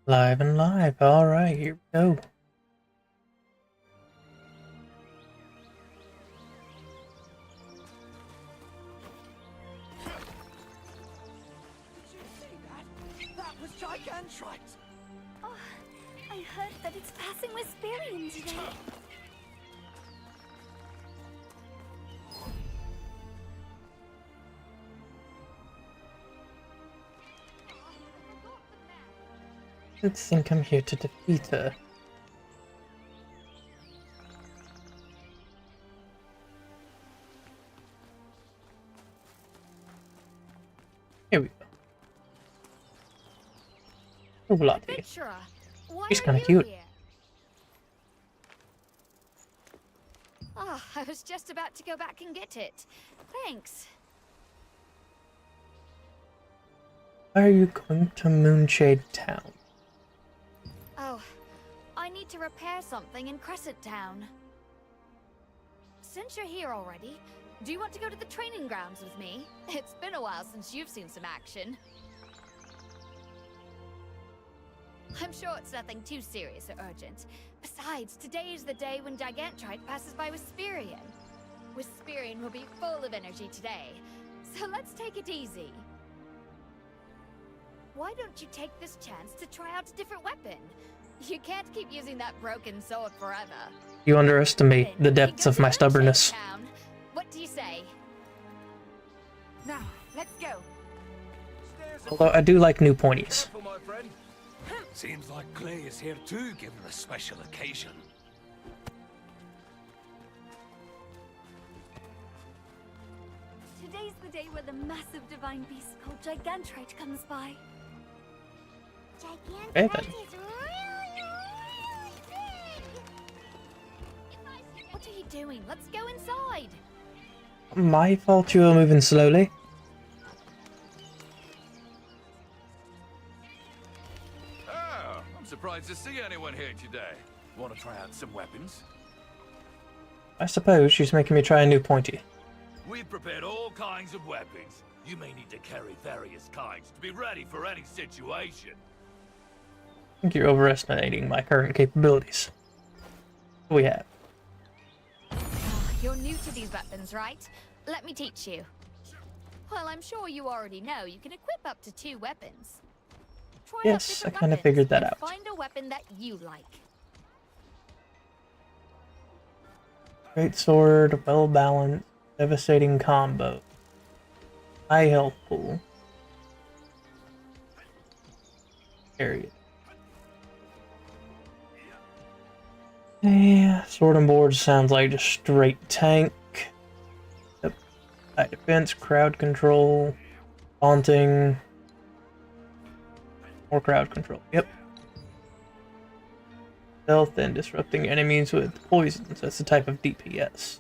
Live and live. Alright, here we go. Did you see that? That was gigantrite! Oh, I heard that it's passing Wisperian today. I don't think I'm here to defeat her. Here we go. Oh, bloody. Adventurer, why She's are kinda you cute. here? Ah, I was just about to go back and get it. Thanks. Why are you going to Moonshade Town? Oh, I need to repair something in Crescent Town. Since you're here already, do you want to go to the training grounds with me? It's been a while since you've seen some action. I'm sure it's nothing too serious or urgent. Besides, today is the day when Gigantrite passes by Wisperian. Wisperian will be full of energy today, so let's take it easy. Why don't you take this chance to try out a different weapon? You can't keep using that broken sword forever. You underestimate the Then depths we of go my to stubbornness. Moonshade Town. What do you say? Now, let's go. Although I do like new pointies. Careful, my friend. Seems like Clay is here too, given a special occasion. Today's the day where the massive divine beast called Gigantrite comes by. Okay, then. Gigantrite is really big! What are you doing? Let's go inside! My fault you were moving slowly. Oh, I'm surprised to see anyone here today. Want to try out some weapons? I suppose she's making me try a new pointy. We've prepared all kinds of weapons. You may need to carry various kinds to be ready for any situation. I think you're overestimating my current capabilities. What do we have? You're new to these weapons, right? Let me teach you. Well, I'm sure you already know you can equip up to 2 weapons. Try out Yes, different I kinda weapons figured that and out. Find a weapon that you like. Great sword, well balanced, devastating combo. High health pool. Period. Yeah, sword and board sounds like just straight tank. Yep. High defense, crowd control, taunting, more crowd control. Yep. Stealth and disrupting enemies with poisons. That's the type of DPS.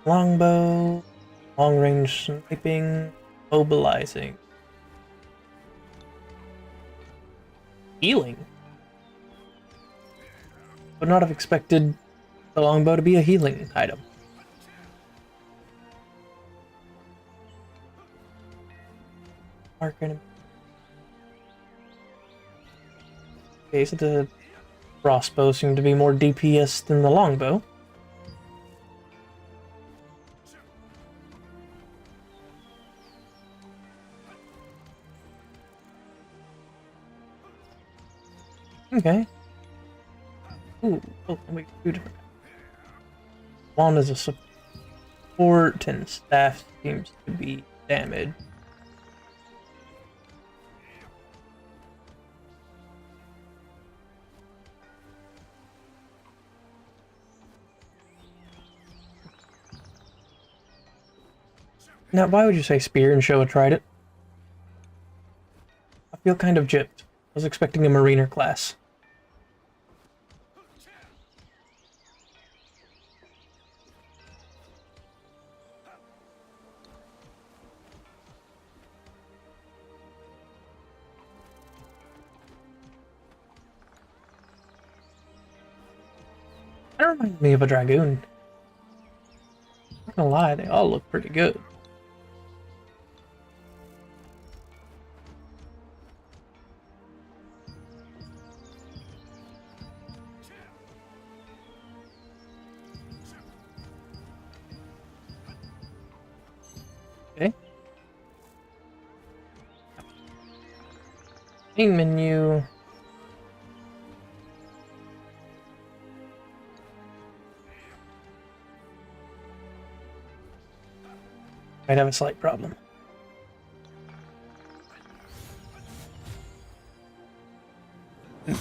Longbow, long range sniping, mobilizing. Healing? Would not have expected the longbow to be a healing item. Mark enemy. Okay, so the crossbow seemed to be more DPS than the longbow. Okay. Ooh, oh, wait, 2 different. One is a support, and staff seems to be damaged. Now, why would you say spear and show a trident? I feel kind of gypped. I was expecting a mariner class. That reminds me of a dragoon. Not gonna lie, they all look pretty good. Main menu. Might have a slight problem. The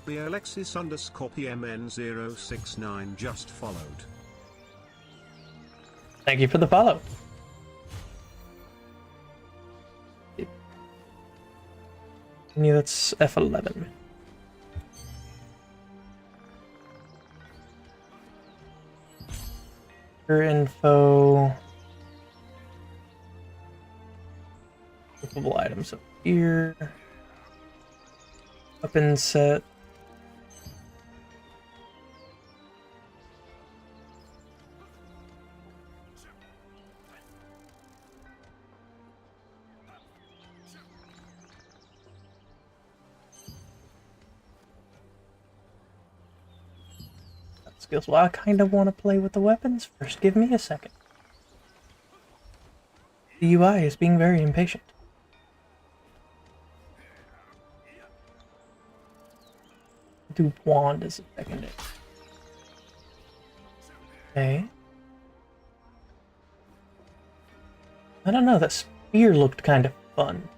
Alexis_PMN069 just followed. Thank you for the follow. Yeah, that's F11. Your info. Equipable items up here. Weapon set. Skills. Well, I kind of want to play with the weapons. First, give me a second. The UI is being very impatient. Do wand as a second. Okay. I don't know, that spear looked kind of fun.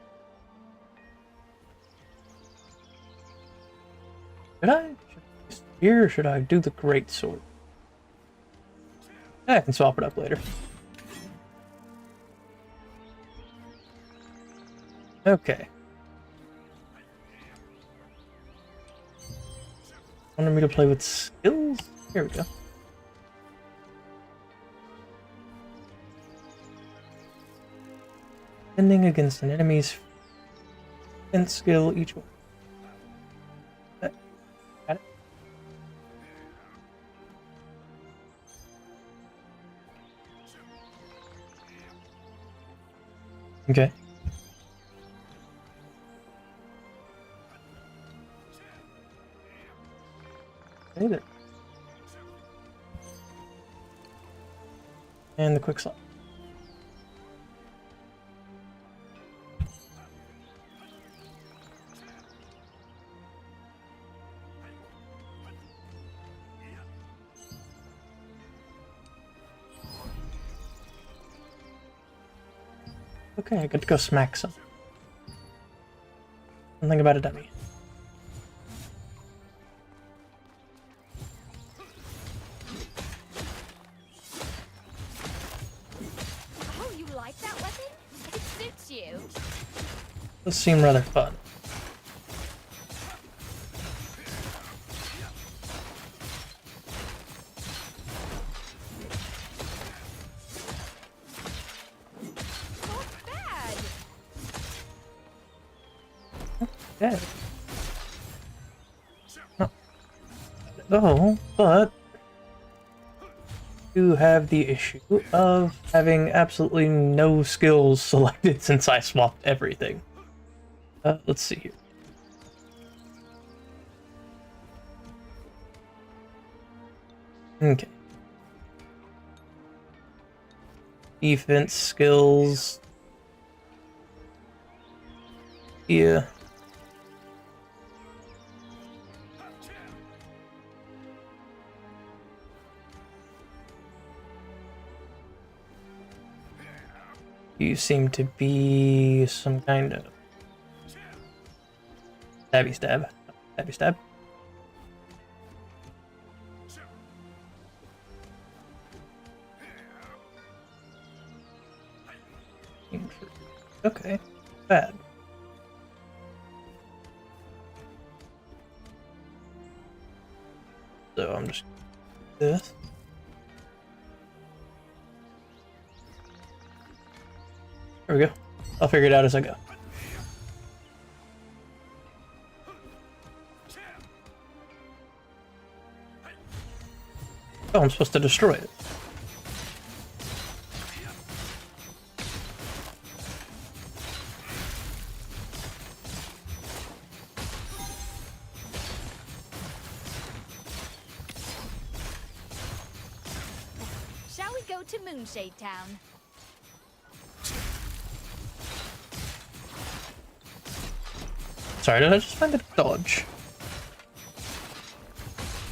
Should I? Spear, or should I do the great sword? I can swap it up later. Okay. Wanted me to play with skills? Here we go. Defending against an enemy's defense skill each one. Got it? Okay. Save it. And the quick slot. Okay, I get to go smack some. Something about a dummy. Oh, you like that weapon? It suits you. Does seem rather fun. Yeah. Oh, but you have the issue of having absolutely no skills selected since I swapped everything. Let's see here. Okay. Defense skills. Yeah. You seem to be some kind of stabby stab. Stabby stab. Okay, bad. So I'm just this. There we go. I'll figure it out as I go. Oh, I'm supposed to destroy it. Shall we go to Moonshade Town? Sorry, did I just find a dodge?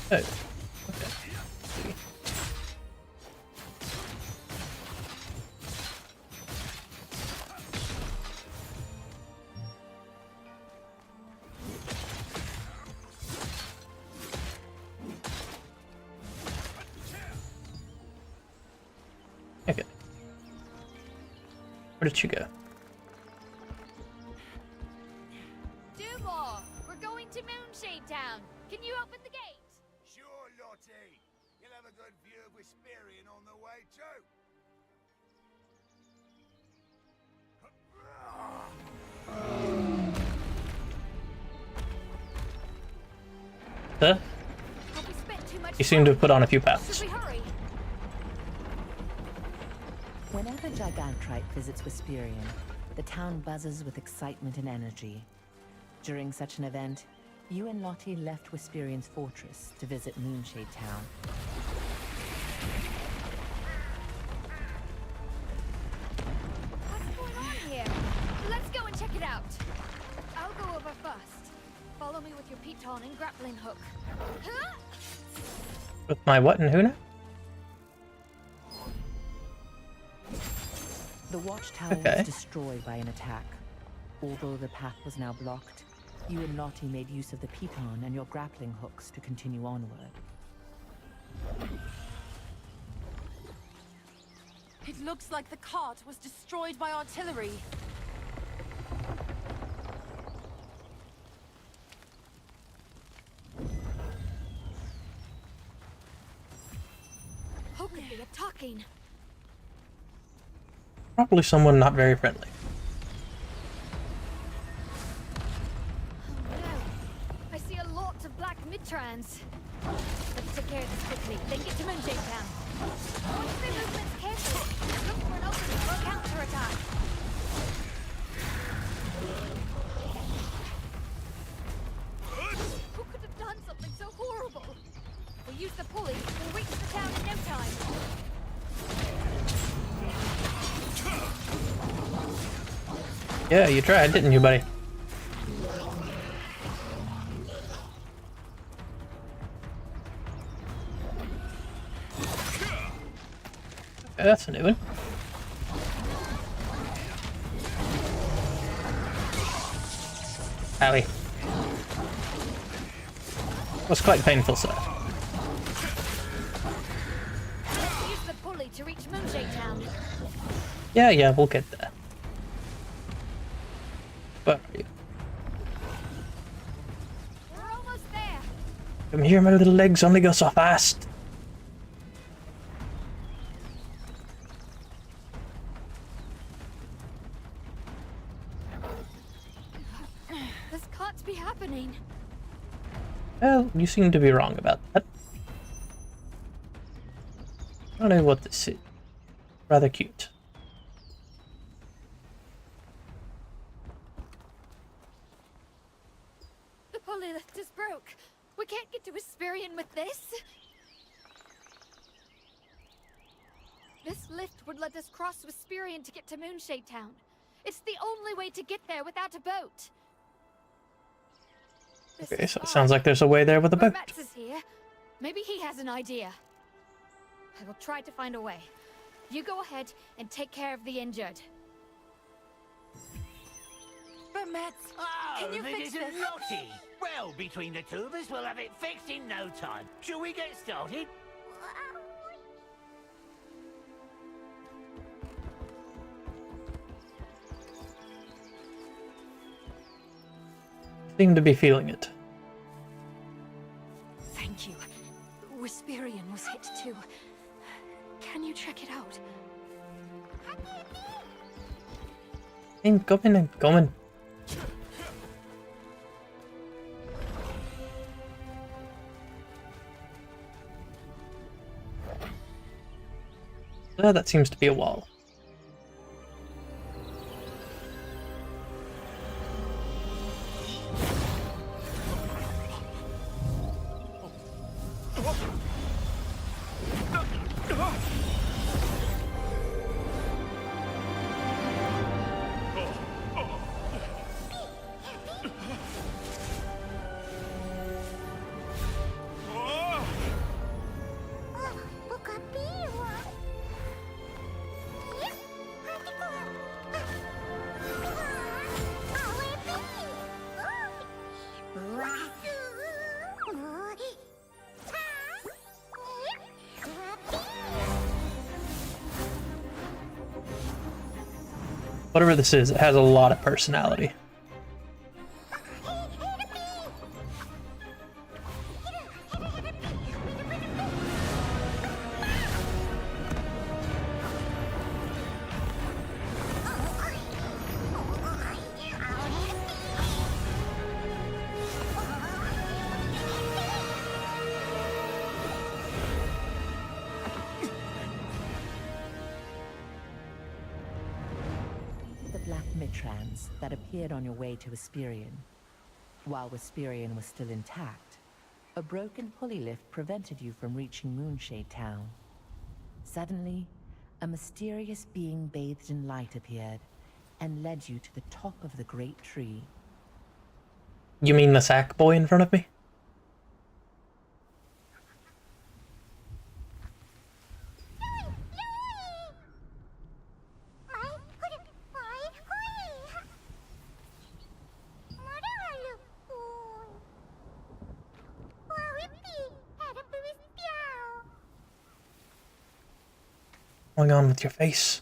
Oh, okay. Okay. Where did she go? Dumore, we're going to Moonshade Town. Can you open the gate? Sure, Lottie. You'll have a good view of Wisperian on the way too. Sir? Have we spent too much You seem to have time? put on a few pounds. Should we hurry? Whenever Gigantrite visits Wisperian, the town buzzes with excitement and energy. During such an event, you and Lottie left Wisperian's fortress to visit Moonshade Town. What's going on here? Let's go and check it out. I'll go over first. Follow me with your piton and grappling hook. Huh? With my what and who now? The watchtower Okay. was destroyed by an attack. Although the path was now blocked, you and Lottie made use of the piton and your grappling hooks to continue onward. It looks like the cart was destroyed by artillery. Who could be attacking? Probably someone not very friendly. Oh no. I see a lot of black mid-trans. Let's take care of this quickly, then get to Moonshade Town. Watch their movements carefully. Look for an opening for a counterattack. Who could have done something so horrible? If we use the pulley, we'll reach the town in no time. Yeah, you tried, didn't you, buddy? Okay, that's a new one. Owie. Was quite painful, sir. Let's use the pulley to reach Moonshade Town. Yeah, we'll get there. Where are you? We're almost there. Come here, my little legs only go so fast. This can't be happening. Well, you seem to be wrong about that. I don't know what this is. Rather cute. The pulley lift is broke. We can't get to Wisperian with this. This lift would let us cross Wisperian to get to Moonshade Town. It's the only way to get there without a boat. This Okay, is so it odd. sounds like there's a way there with a boat. Mats is here. Maybe he has an idea. I will try to find a way. You go ahead and take care of the injured. But Mats, Oh, can you this fix isn't this? Lottie. Well, between the two of us, we'll have it fixed in no time. Shall we get started? Seem to be feeling it. Thank you. Wisperian was hit too. Can you check it out? I'm coming, I'm coming. That seems to be a wall. Whatever this is, it has a lot of personality. Mitrans that appeared on your way to Wisperian. While Wisperian was still intact, a broken pulley lift prevented you from reaching Moonshade Town. Suddenly, a mysterious being bathed in light appeared and led you to the top of the great tree. You mean the sack boy in front of me? What's going on with your face?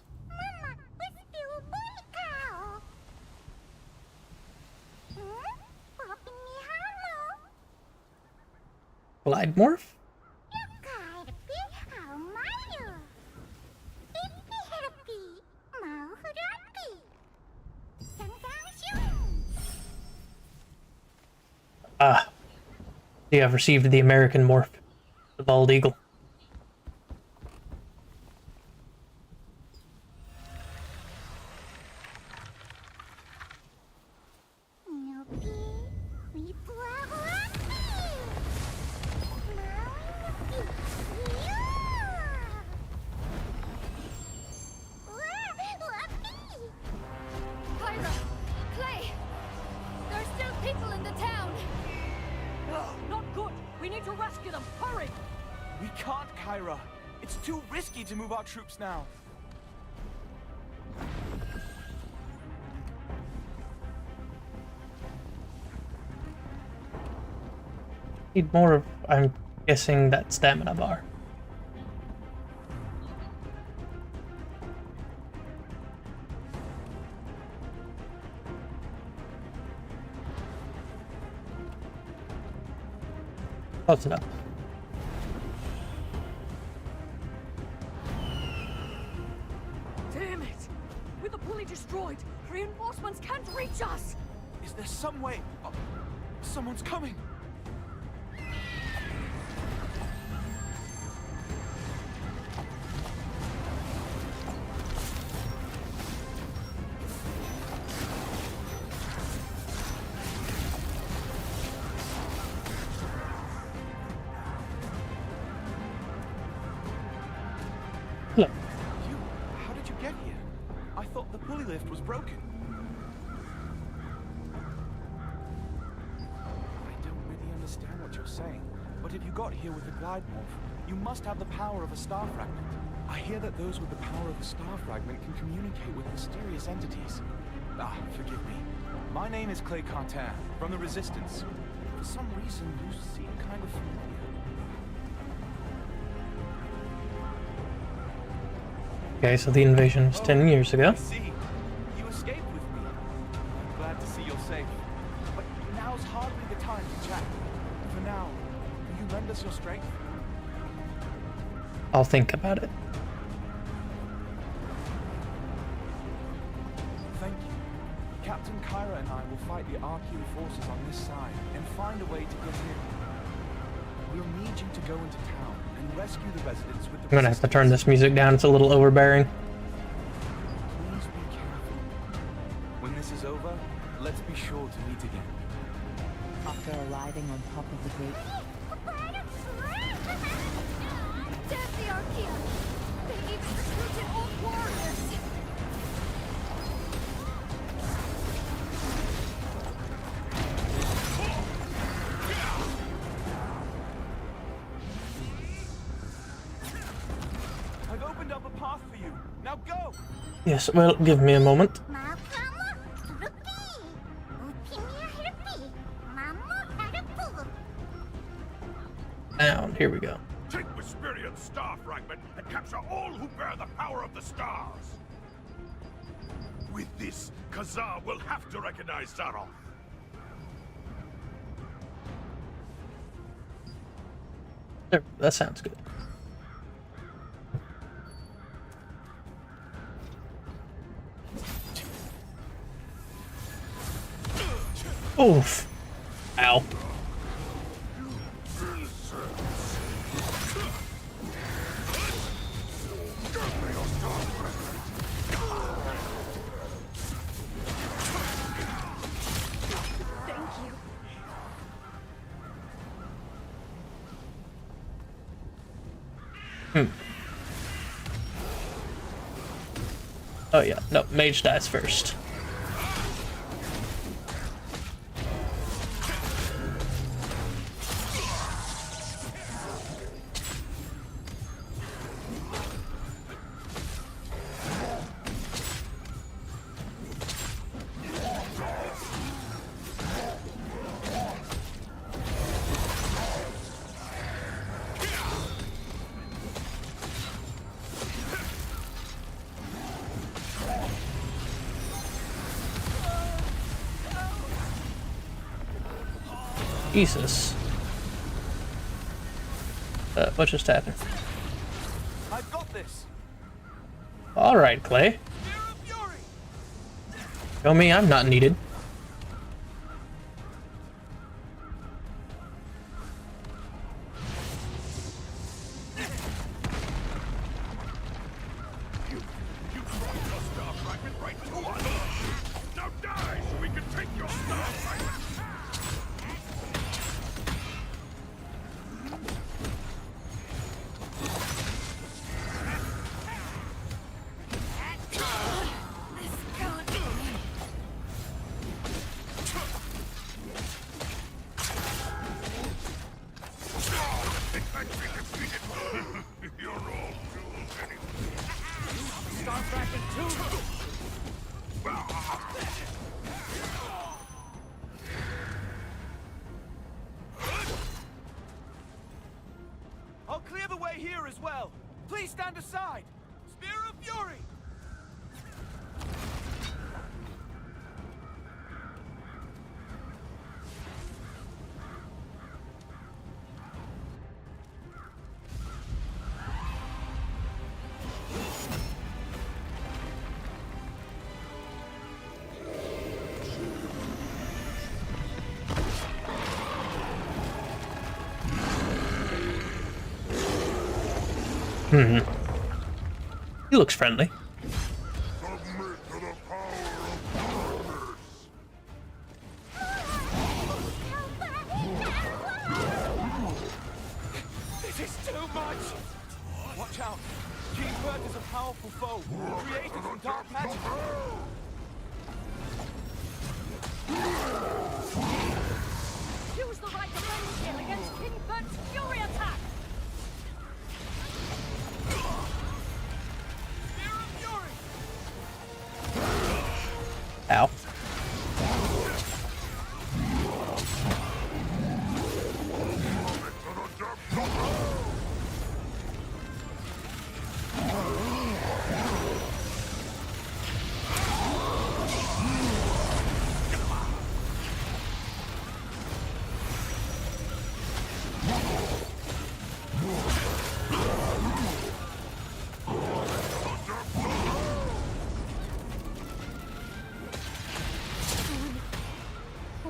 Glide morph? Ah. You have received the American morph, the bald eagle. To move our troops now. Need more of, I'm guessing, that stamina bar. Close enough. Destroyed. Reinforcements can't reach us. Is there some way? Oh, someone's coming. Look. How did you get here? I thought the pulley lift was broken. I don't really understand what you're saying, but if you got here with the glide morph, you must have the power of a star fragment. I hear that those with the power of a star fragment can communicate with mysterious entities. Ah, forgive me. My name is Clay Cartin, from the Resistance. For some reason, you seem kind of familiar. Okay, so the invasion was 10 years ago. I see. You escaped with me. I'm glad to see you're safe. But now's hardly the time to chat. For now, will you lend us your strength? I'll think about it. Thank you. Captain Kyra and I will fight the Archean forces on this side and find a way to get in. We'll need you to go into town and rescue the residents with the I'm gonna have to turn this music down, it's a little overbearing. Please be careful. When this is over, let's be sure to meet again. After arriving on top of the great... Damn the Archean! They even recruited old warriors! I've opened up a path for you. Now go! Yes, well, give me a moment. Down, here we go. Take Wisperian's star fragment and capture all who bear the power of the stars. With This Khazar will have to recognize Saroth. There, that sounds good. Oof. Ow. Thank you. Oh yeah, no, mage dies first. Jesus. What just happened? I've got this. Alright, Clay. Spear of Fury. Show me I'm not needed. You brought your star fragment right to us! Now die so we can take your star fragment! This can't be. You're all tools anyway. Star fragment too. I'll clear the way here as well. Please stand aside. Spear of Fury. He looks friendly. Submit to the power of darkness! This is too much. Watch out. King Bert is a powerful foe, created from dark magic. Use the right defense here against King Bert's Fury attack! Spear of Fury. Ow.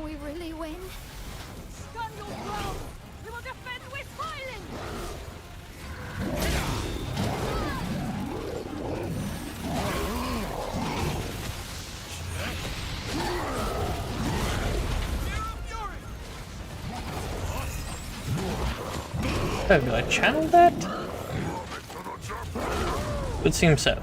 We really win? Stand your ground! We will defend with violence! Oh, do I channel that? Would seem so.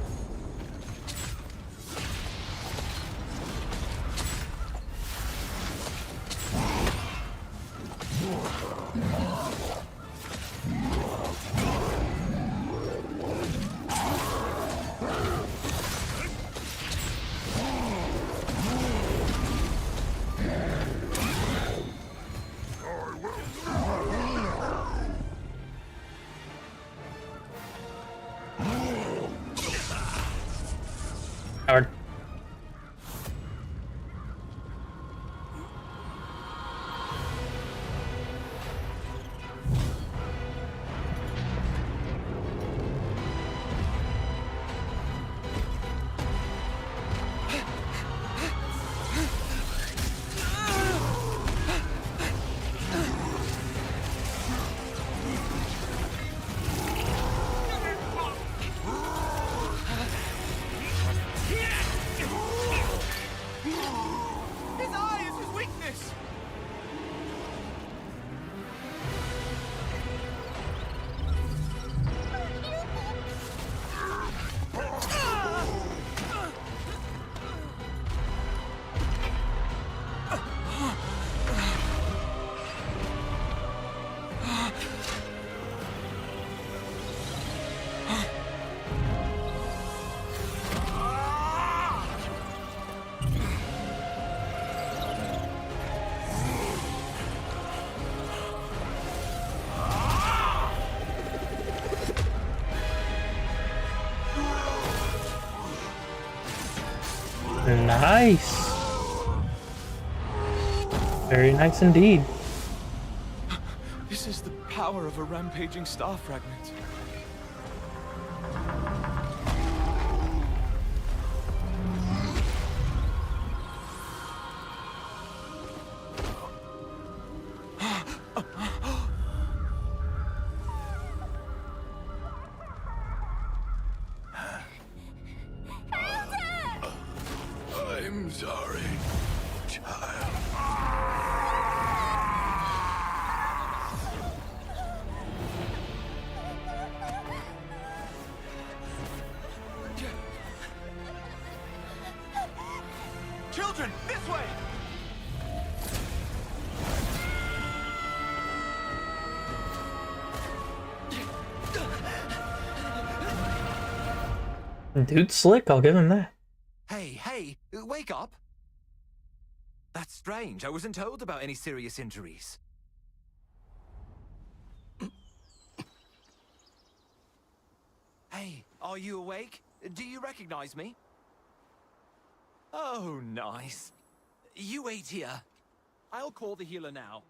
Nice. Very nice indeed. This is the power of a rampaging star fragment. I'm sorry, child. Children, this way! Dude's slick, I'll give him that. Hey, wake up! That's strange. I wasn't told about any serious injuries. Hey, are you awake? Do you recognize me? Oh, nice. You wait here. I'll call the healer now.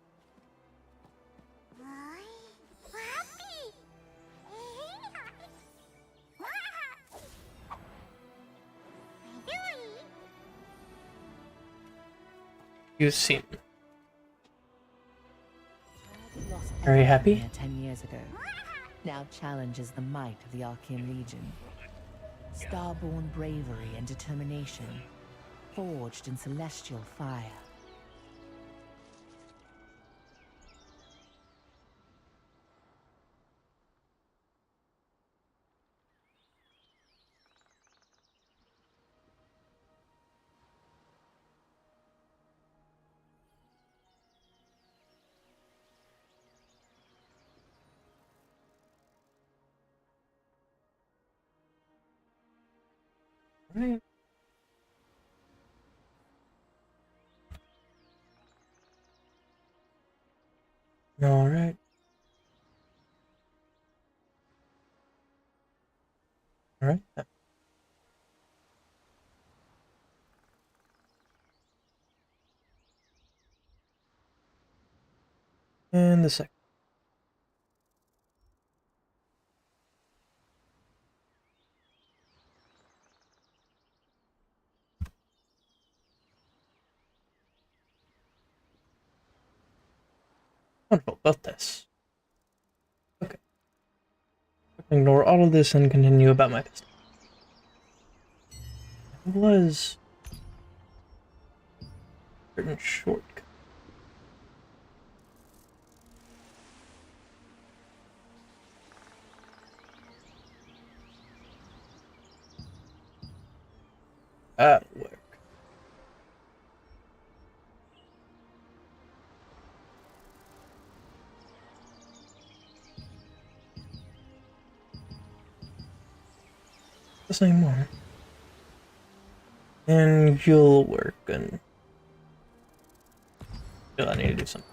You seem Lost very happy. here 10 years ago. Now challenges the might of the Archean Legion. Starborn bravery and determination, forged in celestial fire. Right. All right. All right. And the second. I don't know about this. Okay. Ignore all of this and continue about my business. It was a certain shortcut. That'll work. The same one. And you'll work and I need to do something.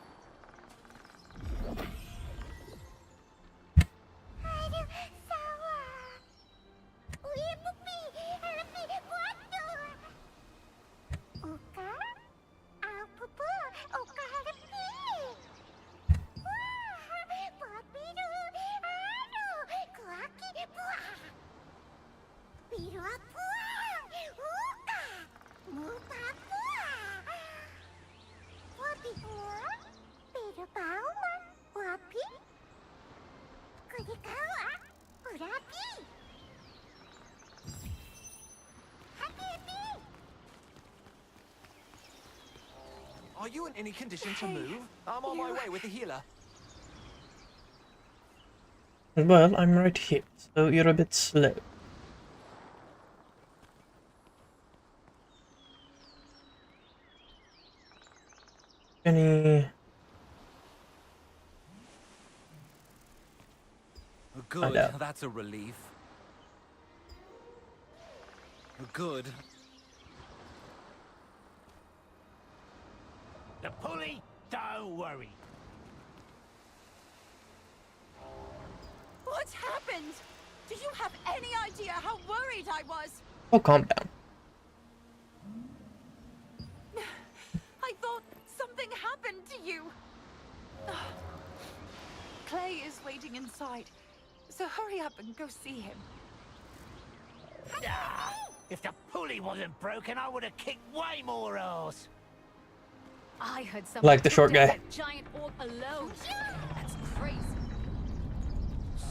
Are you in any condition to move? I'm on my way with the healer. Well, I'm right here, so you're a bit slow. Any... Good, that's a relief. Good. The pulley? Don't worry. What happened? Do you have any idea how worried I was? Oh, calm down. inside. So hurry up and go see him. Ah, if the pulley wasn't broken, I would have kicked way more ass. I heard someone Like the took short down guy. that giant orc alone. That's crazy.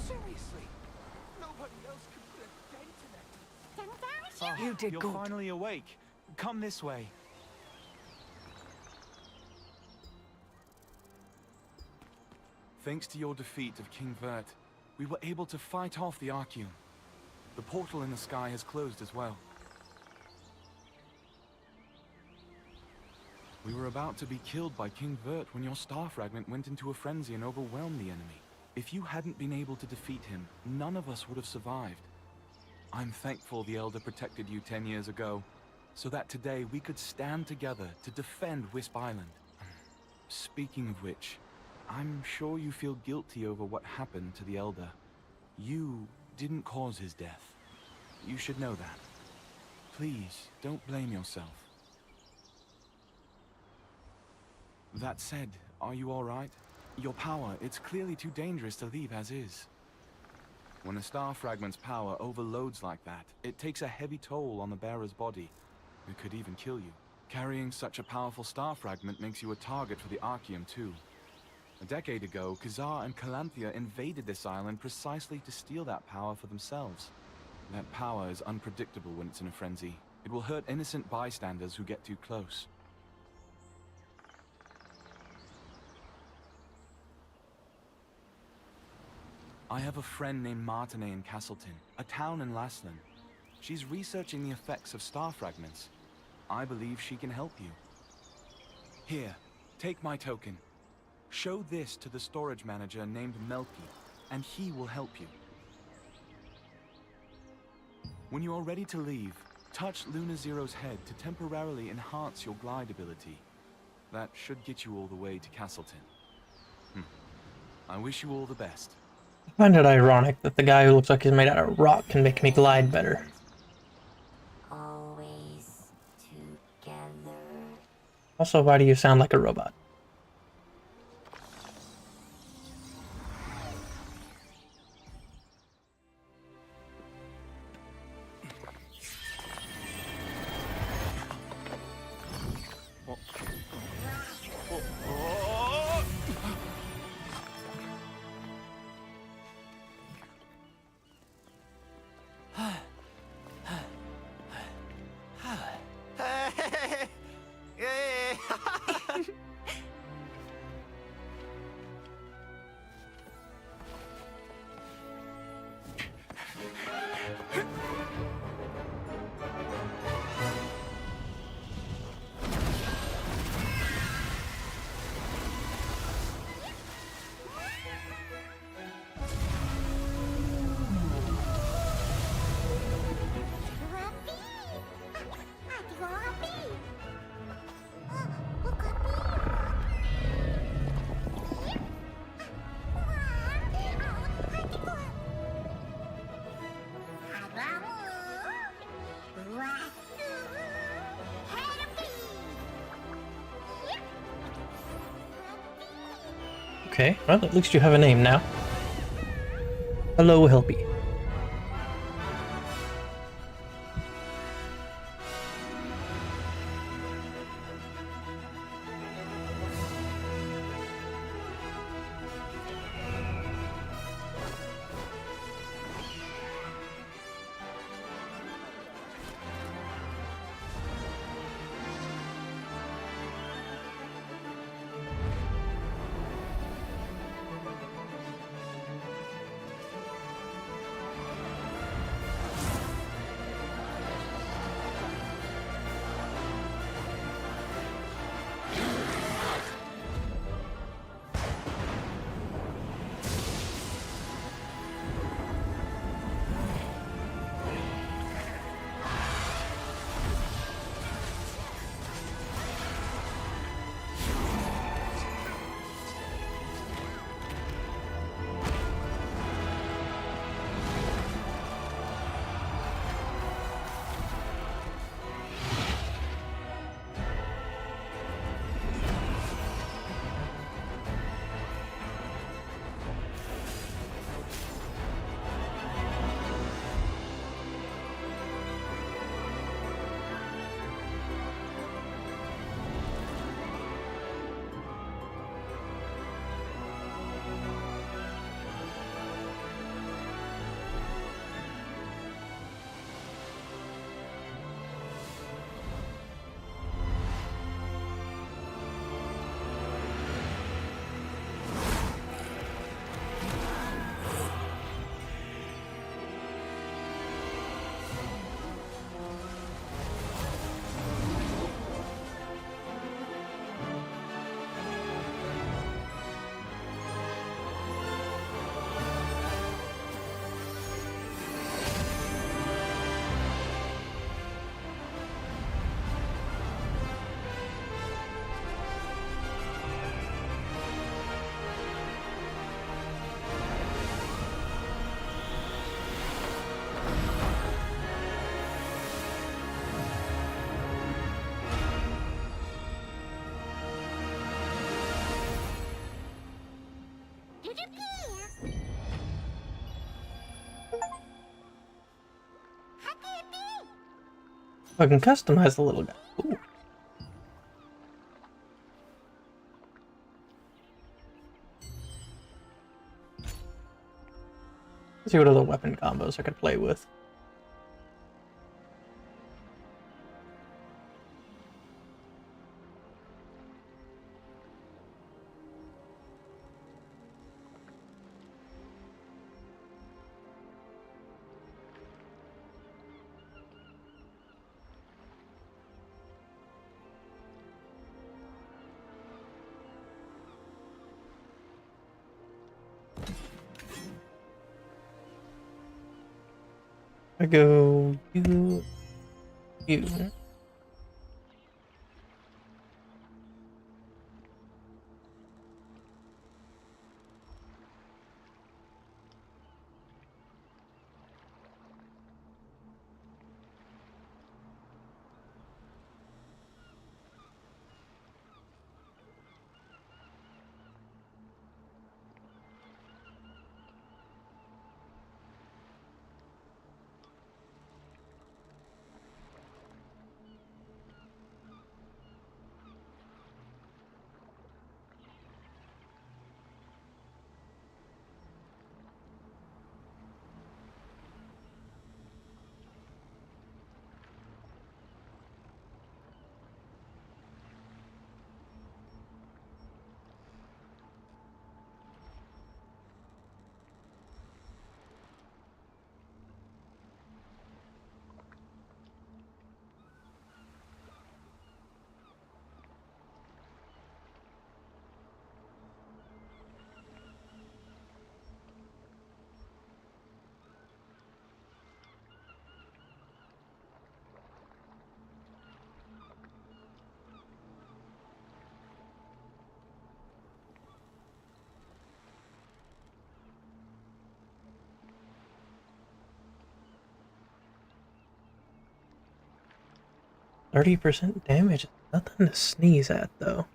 Seriously? Nobody else could put a dent in it. You did You're good. finally awake. Come this way. Thanks to your defeat of King Vert, we were able to fight off the Archeum. The portal in the sky has closed as well. We were about to be killed by King Vert when your star fragment went into a frenzy and overwhelmed the enemy. If you hadn't been able to defeat him, none of us would have survived. I'm thankful the Elder protected you 10 years ago, so that today we could stand together to defend Wisp Island. Speaking of which, I'm sure you feel guilty over what happened to the Elder. You didn't cause his death. You should know that. Please, don't blame yourself. That said, are you alright? Your power, it's clearly too dangerous to leave as is. When a star fragment's power overloads like that, it takes a heavy toll on the bearer's body. It could even kill you. Carrying such a powerful star fragment makes you a target for the Archeum too. A decade ago, Khazar and Calanthea invaded this island precisely to steal that power for themselves. That power is unpredictable when it's in a frenzy. It will hurt innocent bystanders who get too close. I have a friend named Martinet in Castleton, a town in Laslan. She's researching the effects of star fragments. I believe she can help you. Here, take my token. Show this to the storage manager named Melky, and he will help you. When you are ready to leave, touch Luna Zero's head to temporarily enhance your glide ability. That should get you all the way to Castleton. I wish you all the best. I find it ironic that the guy who looks like he's made out of rock can make me glide better. Always together. Also, why do you sound like a robot? Okay, well, at least you have a name now. Hello, Helpy. I can customize the little guy. Ooh. Let's see what other weapon combos I could play with. I go you. 30% damage. Nothing to sneeze at, though.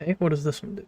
Okay, what does this one do?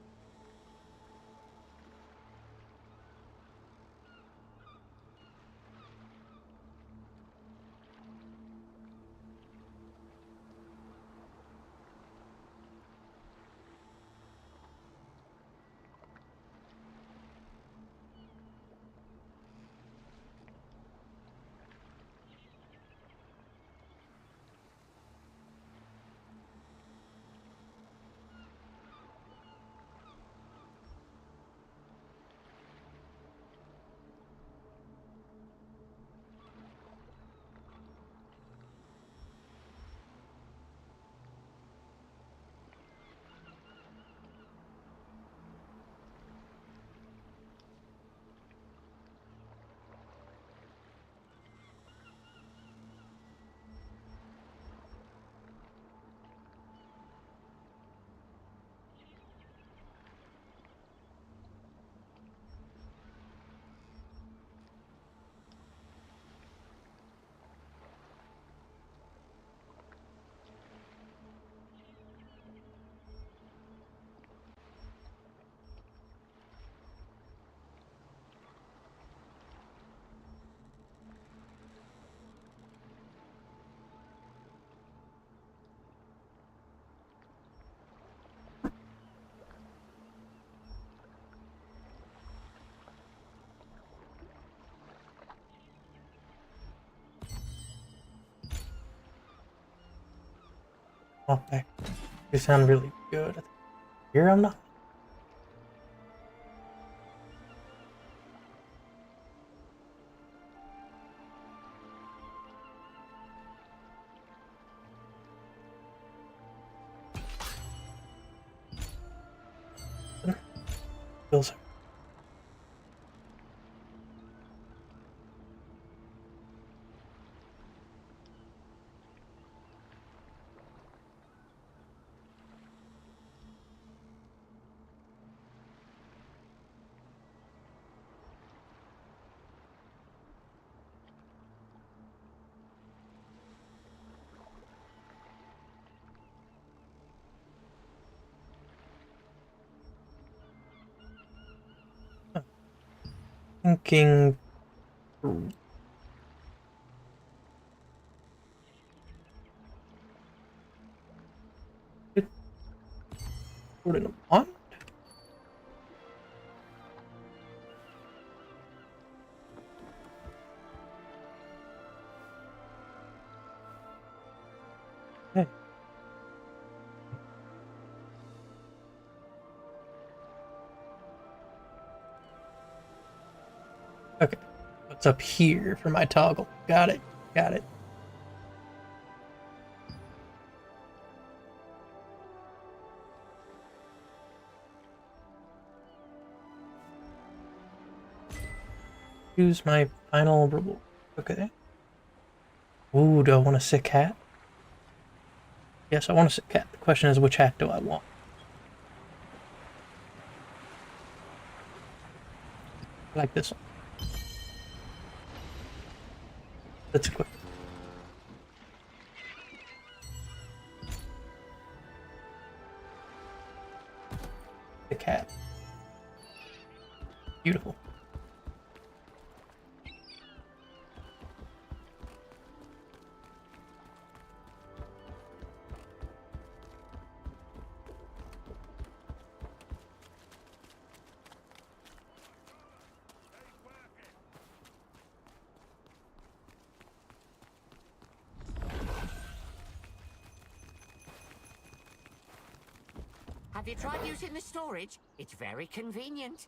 Oh, back. You sound really good. Here I'm not. Feels Thinking. Put in a pond? Hey. Okay. What's up here for my toggle? Got it. Got it. Choose my final reward. Okay. Ooh, do I want a sick hat? Yes, I want a sick hat. The question is, which hat do I want? I like this one. Let's equip. Sick hat. Beautiful. Have you tried using the storage? It's very convenient.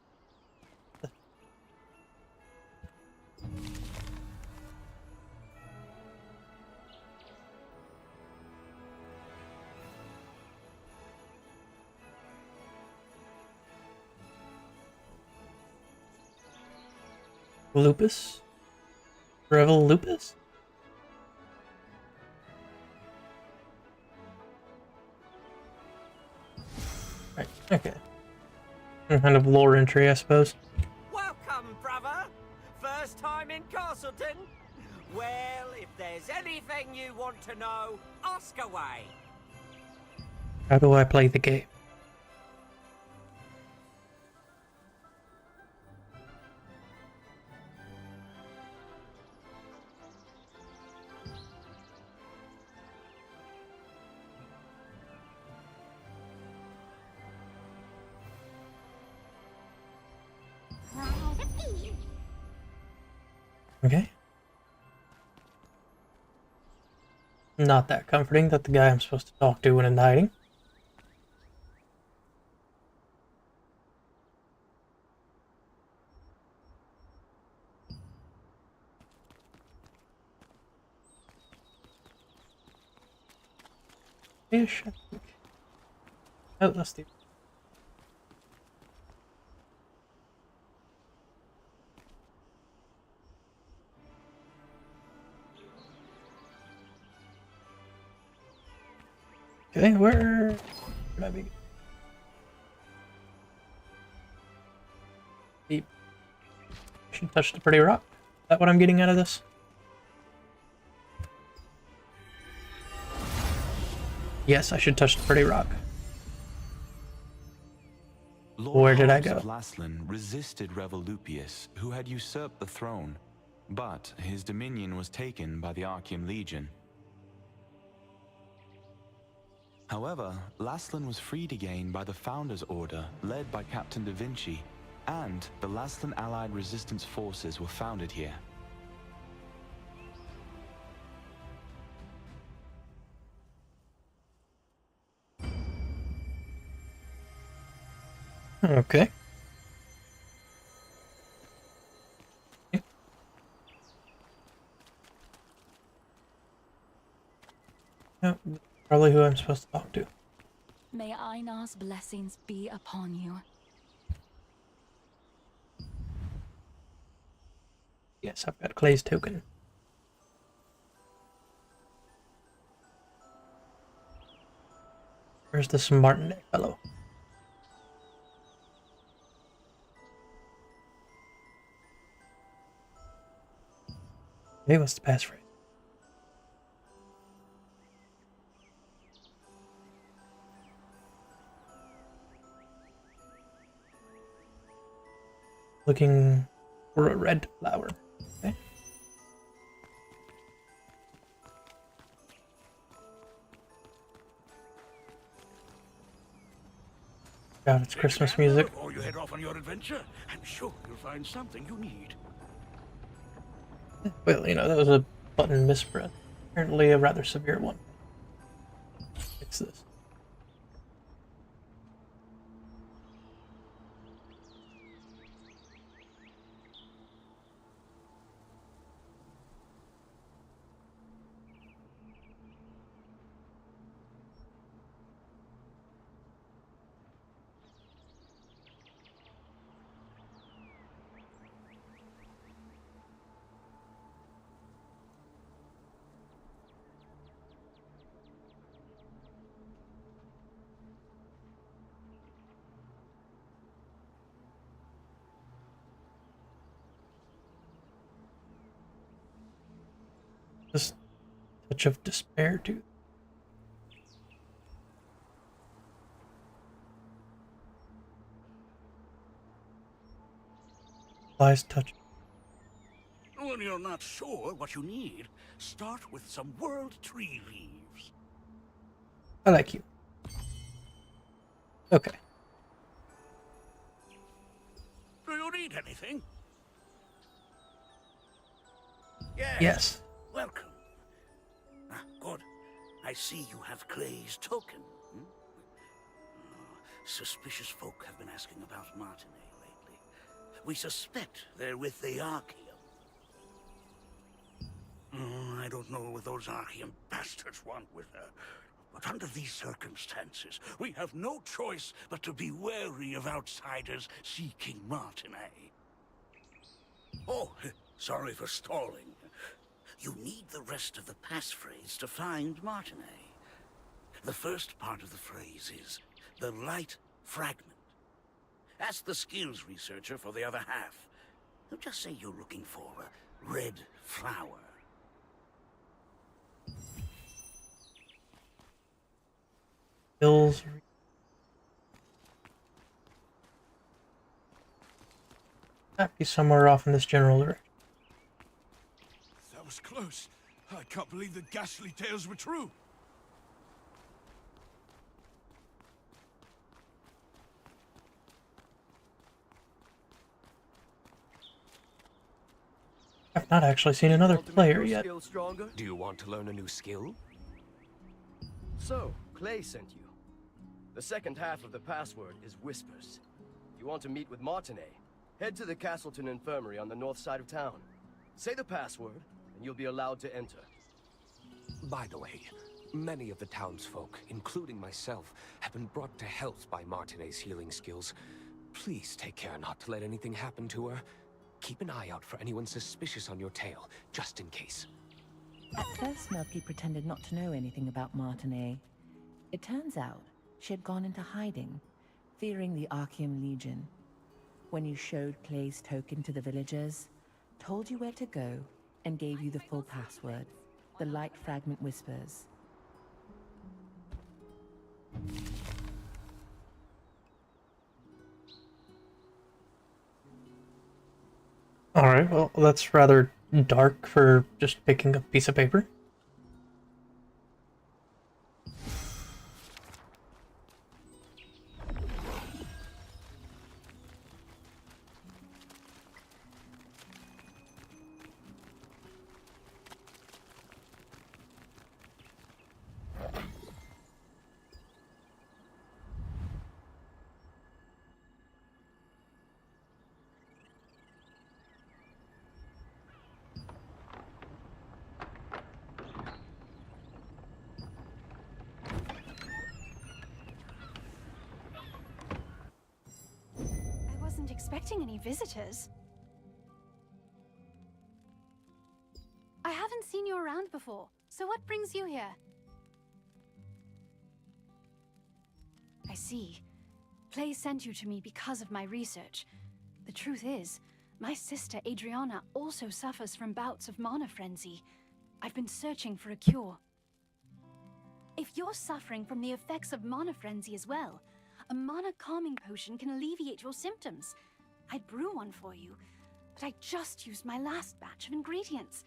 Lupus? Revel Lupus? Right, okay. Some kind of lore entry, I suppose. Welcome, brother. First time in Castleton? Well, if there's anything you want to know, ask away. How do I play the game? Okay. Not that comforting that the guy I'm supposed to talk to went in hiding. Ish. Oh, that's the. Okay, where should I be? Deep. Should touch the pretty rock. Is that what I'm getting out of this? Yes, I should touch the pretty rock. Where did I go? Lord Laslan resisted Revolupius, who had usurped the throne, but his dominion was taken by the Archean Legion. However, Laslan was freed again by the Founders Order, led by Captain Da Vinci, and the Laslan Allied Resistance Forces were founded here. Okay. No, probably who I'm supposed to talk to. May Einar's blessings be upon you. Yes, I've got Clay's token. Where's this Martin fellow? Hey, what's the passphrase? Looking or a red flower. Okay. God, it's Christmas music. Before you head off on your adventure, I'm sure you'll find something you need. Well, you know, that was a button mispress. Apparently a rather severe one. Fix this. Just touch of despair, too. Wise touch. When you're not sure what you need, start with some world tree leaves. I like you. Okay. Do you need anything? Yes. Welcome. Ah, good. I see you have Clay's token. Hmm? Suspicious folk have been asking about Martinet lately. We suspect they're with the Archeum. I don't know what those Archeum bastards want with her. But under these circumstances, we have no choice but to be wary of outsiders seeking Martinet. Oh, sorry for stalling. You need the rest of the passphrase to find Martinet. The first part of the phrase is the light fragment. Ask the skills researcher for the other half. They'll just say you're looking for a red flower. Bills. Might be somewhere off in this general direction. That was close. I can't believe the ghastly tales were true. I've not actually seen another player yet. Do you want to learn a new skill? So, Clay sent you. The second half of the password is Whispers. If you want to meet with Martinet, head to the Castleton Infirmary on the north side of town. Say the password, and you'll be allowed to enter. By the way, many of the townsfolk, including myself, have been brought to health by Martinet's healing skills. Please take care not to let anything happen to her. Keep an eye out for anyone suspicious on your tail, just in case. At first, Milky pretended not to know anything about Martinet. It turns out she had gone into hiding, fearing the Archeum Legion. When you showed Clay's token to the villagers, told you where to go, and gave you the full password, the light fragment Whispers. Alright, well, that's rather dark for just picking up a piece of paper. I wasn't expecting any visitors. I haven't seen you around before, so what brings you here? I see. Clay sent you to me because of my research. The truth is, my sister Adriana also suffers from bouts of mana frenzy. I've been searching for a cure. If you're suffering from the effects of mana frenzy as well, a mana calming potion can alleviate your symptoms. I'd brew one for you, but I just used my last batch of ingredients,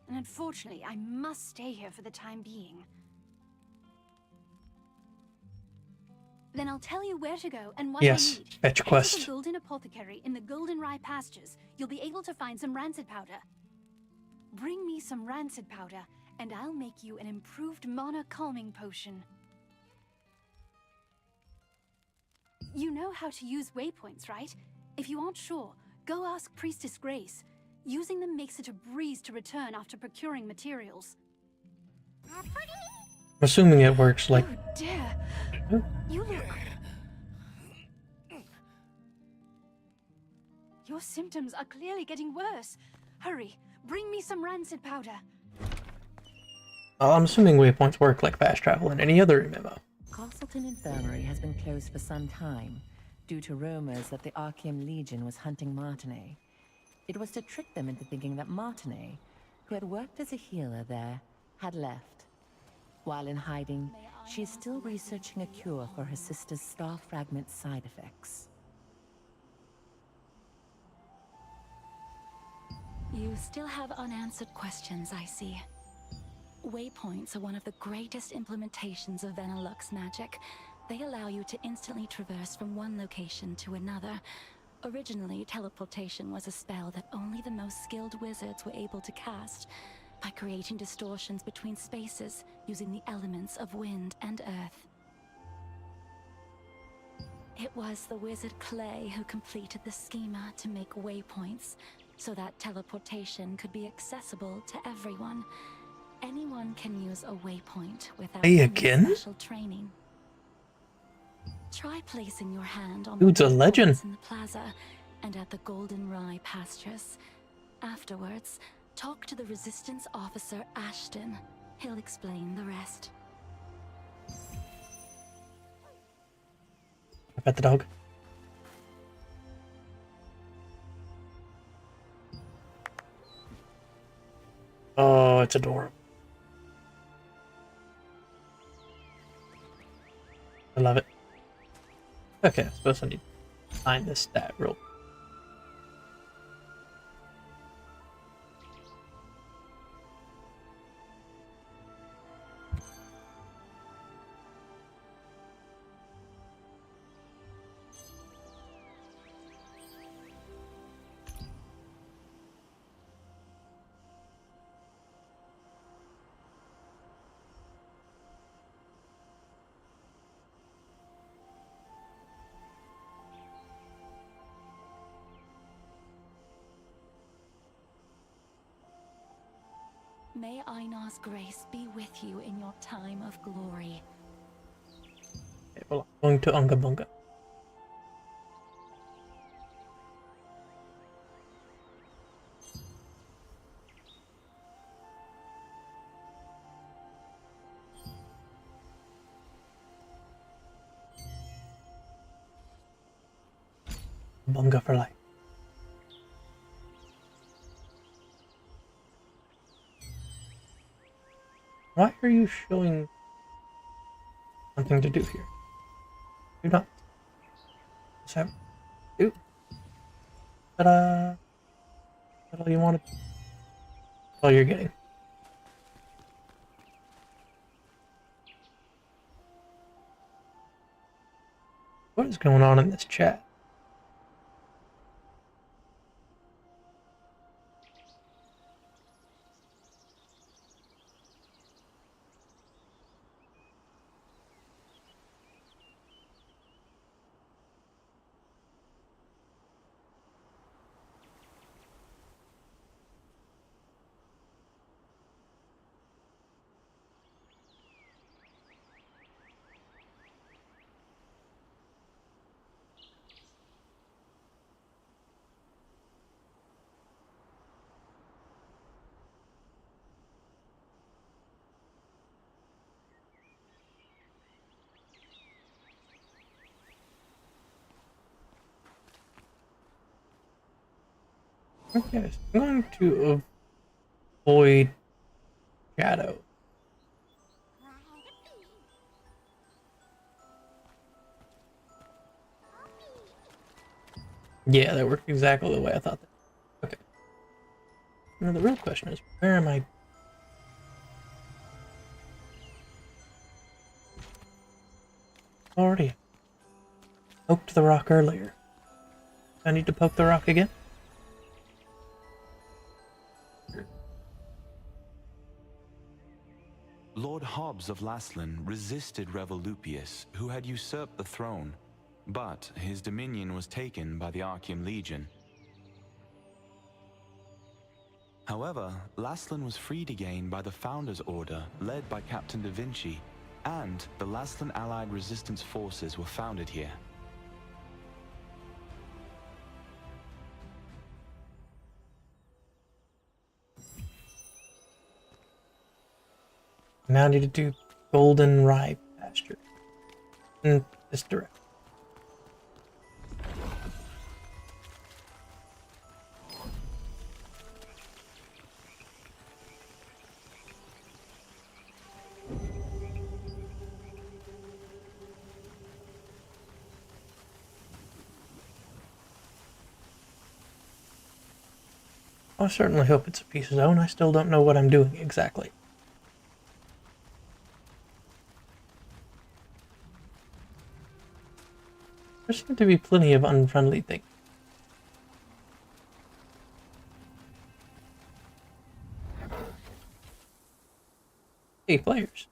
and unfortunately, I must stay here for the time being. Then I'll tell you where to go and what I Yes, need. fetch Head to quest. the Golden Apothecary in the Golden Rye pastures. You'll be able to find some rancid powder. Bring me some rancid powder, and I'll make you an improved mana calming potion. You know how to use waypoints, right? If you aren't sure, go ask Priestess Grace. Using them makes it a breeze to return after procuring materials. I'm assuming it works like... Oh dear! You look... Your symptoms are clearly getting worse. Hurry, bring me some rancid powder. I'm assuming waypoints work like fast travel in any other MMO. Castleton Infirmary has been closed for some time, due to rumors that the Archeum Legion was hunting Martinet. It was to trick them into thinking that Martinet, who had worked as a healer there, had left. While in hiding, she is still researching a cure for her sister's star fragment side effects. You still have unanswered questions, I see. Waypoints are one of the greatest implementations of Venilux magic. They allow you to instantly traverse from one location to another. Originally, teleportation was a spell that only the most skilled wizards were able to cast, by creating distortions between spaces using the elements of wind and earth. It was the wizard Clay who completed the schema to make waypoints, so that teleportation could be accessible to everyone. Anyone can use a waypoint without any special training. Try placing your hand on Dude's the a legend. waypoints in the plaza and at the Golden Rye pastures. Afterwards, talk to the Resistance officer Ashton. He'll explain the rest. I pet the dog. Oh, it's adorable. I love it. Okay, I suppose I need to find this stat real. May Einar's grace be with you in your time of glory. Okay, well, I'm going to Unga Bunga. Bunga for life. Why are you showing something to do here? Do not. Just have do. Ta-da! That's all you wanted. That's all you're getting. What is going on in this chat? Okay, so I'm going to avoid shadow. Yeah, that worked exactly the way I thought that. Okay. Now the real question is, where am I? Already poked the rock earlier. I need to poke the rock again? Lord Hobbs of Laslan resisted Revolupius, who had usurped the throne, but his dominion was taken by the Archean Legion. However, Laslan was freed again by the Founders Order, led by Captain Da Vinci, and the Laslan Allied Resistance Forces were founded here. Now I need to do golden rye pasture in this direction. I certainly hope it's a peace zone. I still don't know what I'm doing exactly. There seem to be plenty of unfriendly things. Hey, players.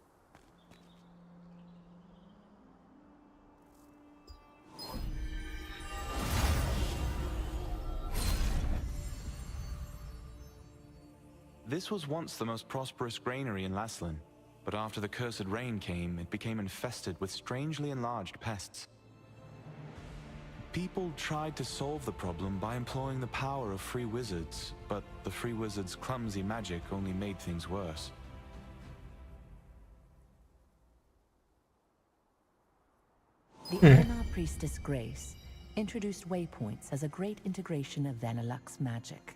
This was once the most prosperous granary in Laslan, but after the cursed rain came, it became infested with strangely enlarged pests. People tried to solve the problem by employing the power of free wizards, but the free wizards' clumsy magic only made things worse. The Eleanor Priestess Grace introduced waypoints as a great integration of Vanillux's magic.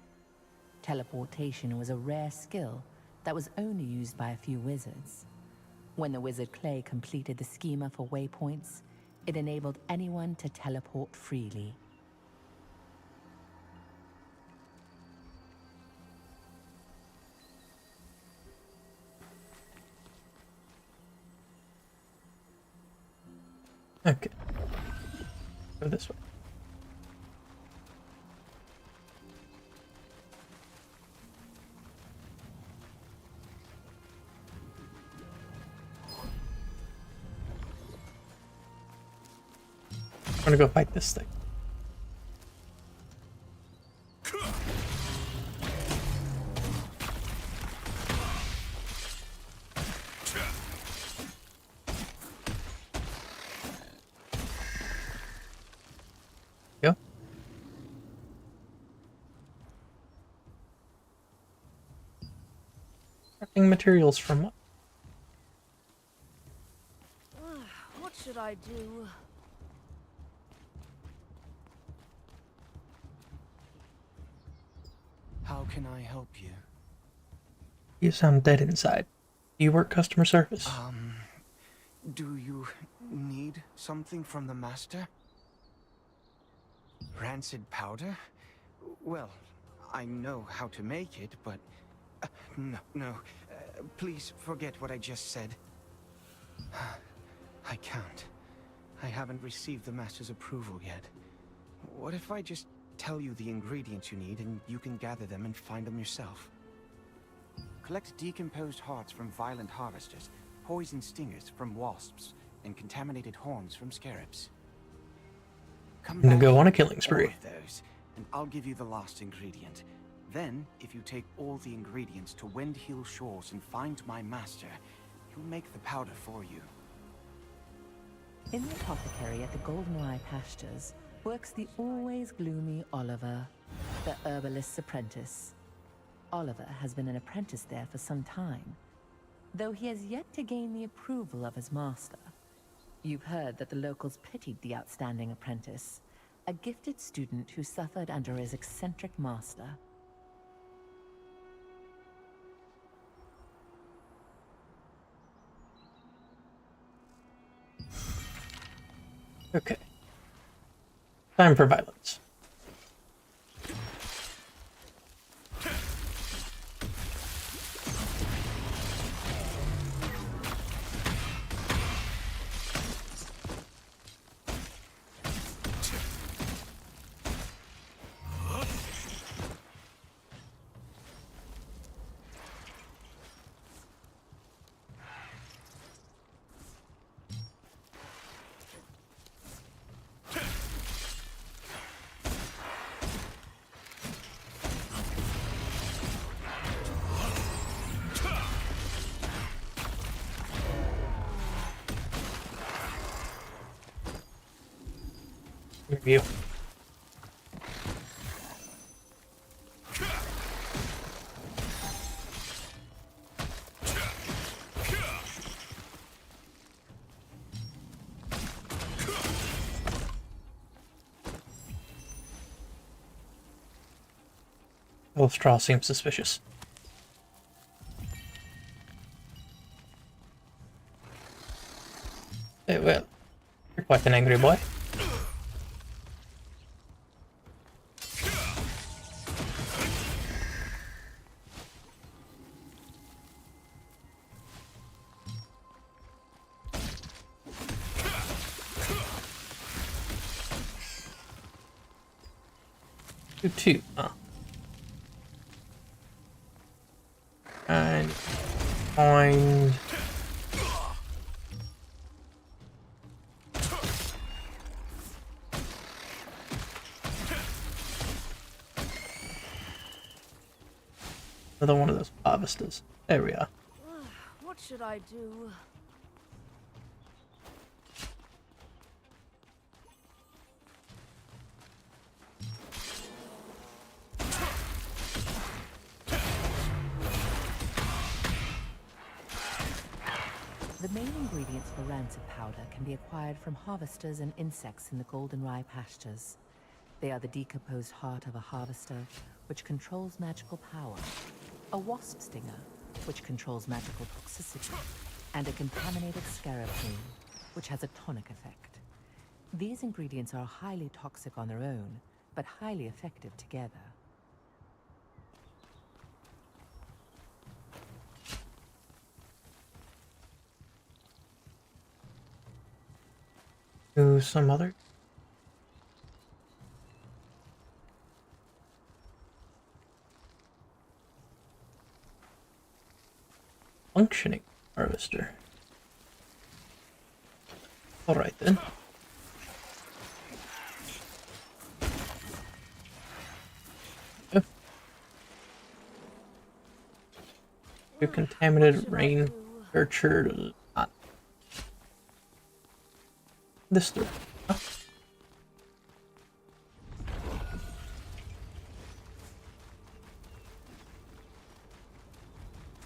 Teleportation was a rare skill that was only used by a few wizards. When the wizard Clay completed the schema for waypoints, it enabled anyone to teleport freely. Okay. Go this way. I'm gonna go fight this thing. Go. Crafting materials from what? What should I do? How can I help you? You sound dead inside. Do you work customer service? Do you need something from the master? Rancid powder? Well, I know how to make it, but... no. Please forget what I just said. I can't. I haven't received the master's approval yet. What if I just tell you the ingredients you need and you can gather them and find them yourself? Collect decomposed hearts from violent harvesters, poison stingers from wasps, and contaminated horns from scarabs. I'm gonna go on a killing spree. All of those, and I'll give you the last ingredient. Then, if you take all the ingredients to Windhill Shores and find my master, he'll make the powder for you. In the apothecary at the Goldenrye Pastures works the always gloomy Oliver, the herbalist's apprentice. Oliver has been an apprentice there for some time, though he has yet to gain the approval of his master. You've heard that the locals pitied the outstanding apprentice, a gifted student who suffered under his eccentric master. Okay. Time for violence. Review. Oh, straw seems suspicious. Well, you're quite an angry boy. Two, huh? And find another one of those harvesters. There we are. What should I do? The main ingredients for rancid powder can be acquired from harvesters and insects in the goldenrye pastures. They are the decomposed heart of a harvester, which controls magical power, a wasp stinger, which controls magical toxicity, and a contaminated scarab plume, which has a tonic effect. These ingredients are highly toxic on their own, but highly effective together. Do some other. Functioning harvester. Alright then. Oh. Your contaminated rain nurtured not. This through. Huh?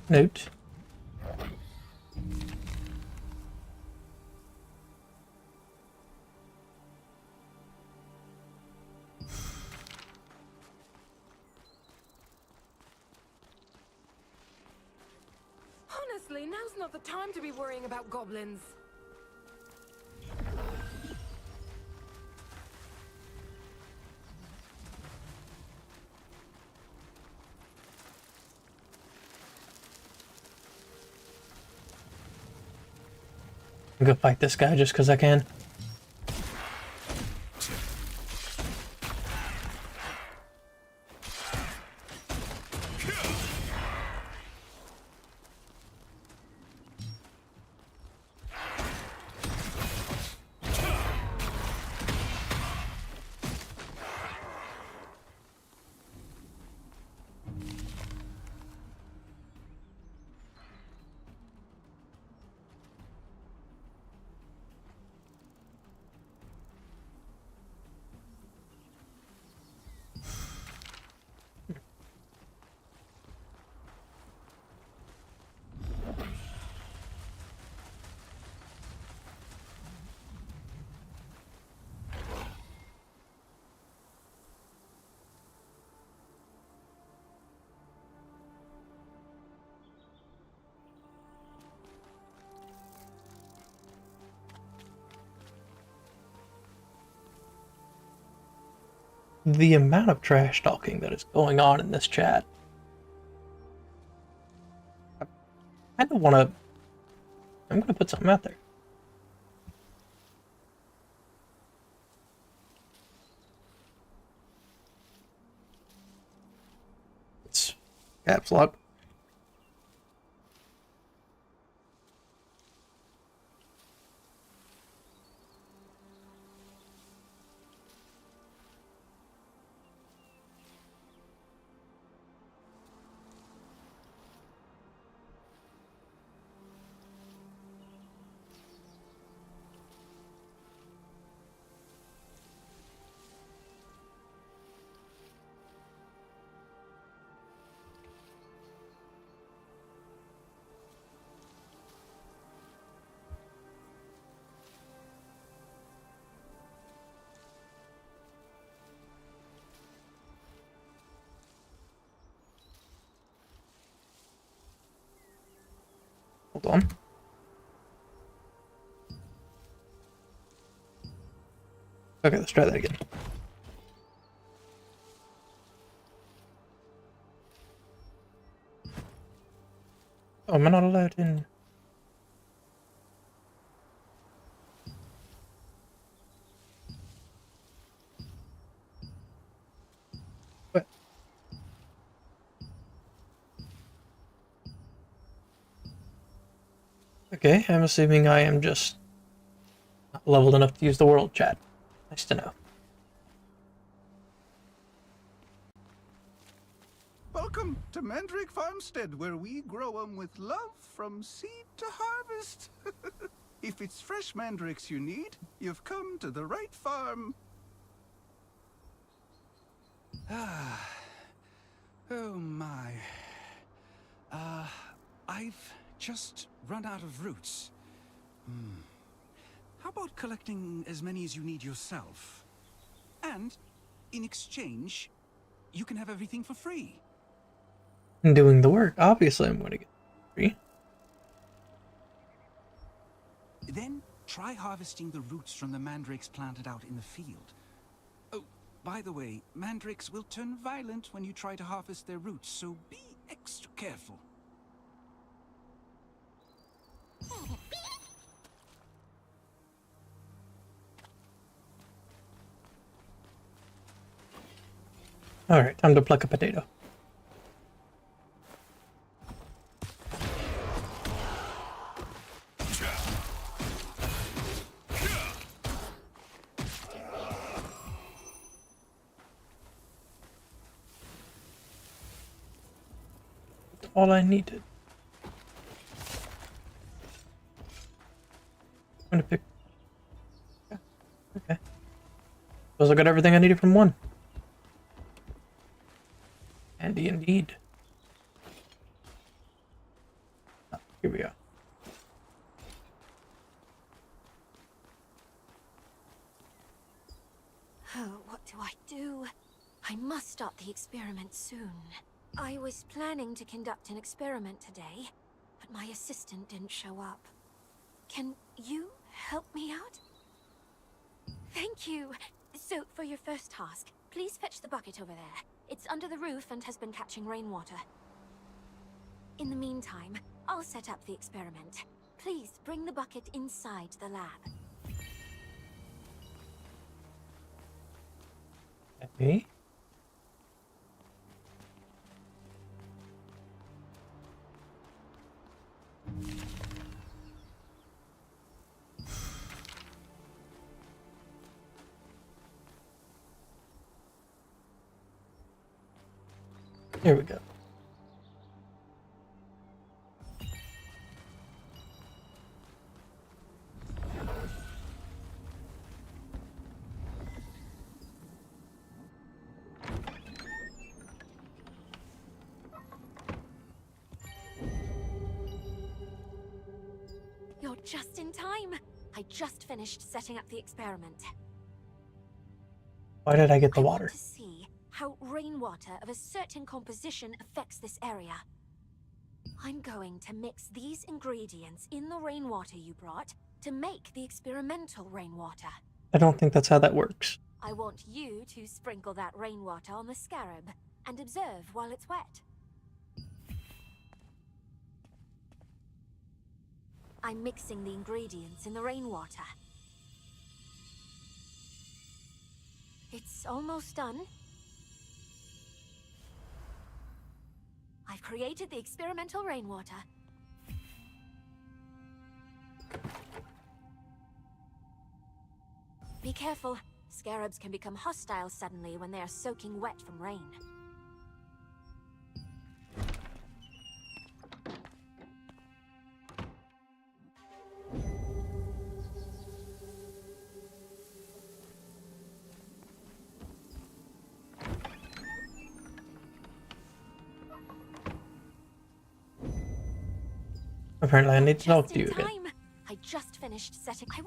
Note. Honestly, now's not the time to be worrying about goblins. I'm gonna fight this guy just because I can. The amount of trash talking that is going on in this chat. I don't want to. I'm going to put something out there. It's caps lock. Hold on. Okay, let's try that again. Oh, am I not allowed in? What? Okay, I'm assuming I am just not leveled enough to use the world chat. Nice to know. Welcome to Mandrake Farmstead, where we grow 'em with love from seed to harvest. If it's fresh mandrakes you need, you've come to the right farm. Ah. Oh my. I've just run out of roots. How about collecting as many as you need yourself? And, in exchange, you can have everything for free. I'm doing the work. Obviously, I'm going to get free. Then, try harvesting the roots from the mandrakes planted out in the field. Oh, by the way, mandrakes will turn violent when you try to harvest their roots, so be extra careful. Alright, time to pluck a potato. All I needed. I'm gonna pick. Yeah, okay. Suppose I got everything I needed from one. Handy indeed. Oh, here we go. Oh, what do I do? I must start the experiment soon. I was planning to conduct an experiment today, but my assistant didn't show up. Can you help me out? Thank you! So, for your first task, please fetch the bucket over there. It's under the roof and has been catching rainwater. In the meantime, I'll set up the experiment. Please bring the bucket inside the lab. Okay. Here we go. You're just in time! I just finished setting up the experiment. Why did I get the I water? want to see how rainwater of a certain composition affects this area. I'm going to mix these ingredients in the rainwater you brought to make the experimental rainwater. I don't think that's how that works. I want you to sprinkle that rainwater on the scarab and observe while it's wet. I'm mixing the ingredients in the rainwater. It's almost done. I've created the experimental rainwater. Be careful. Scarabs can become hostile suddenly when they are soaking wet from rain. Apparently I need to talk to you again. Time. I just finished setting. I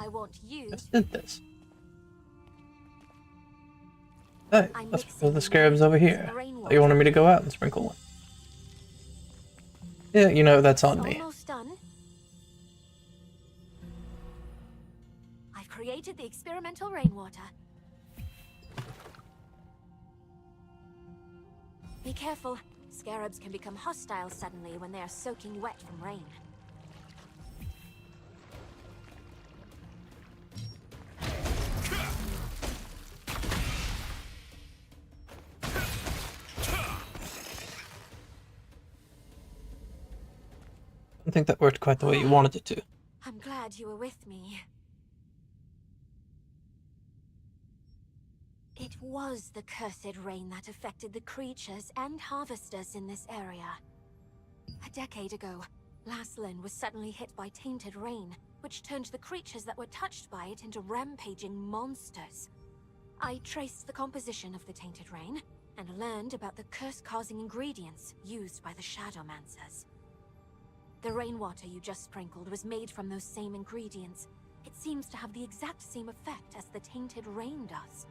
want you. Just did this. Hey, let's sprinkle the scarabs over here. Thought you wanted me to go out and sprinkle one. Yeah, you know, that's on me. Almost done. I've created the experimental rainwater. Be careful. Scarabs can become hostile suddenly when they are soaking wet from rain. I don't think that worked quite the way you wanted it to. I'm glad you were with me. It was the cursed rain that affected the creatures and harvesters in this area. A decade ago, Laslin was suddenly hit by tainted rain, which turned the creatures that were touched by it into rampaging monsters. I traced the composition of the tainted rain, and learned about the curse-causing ingredients used by the Shadowmancers. The rainwater you just sprinkled was made from those same ingredients. It seems to have the exact same effect as the tainted rain does.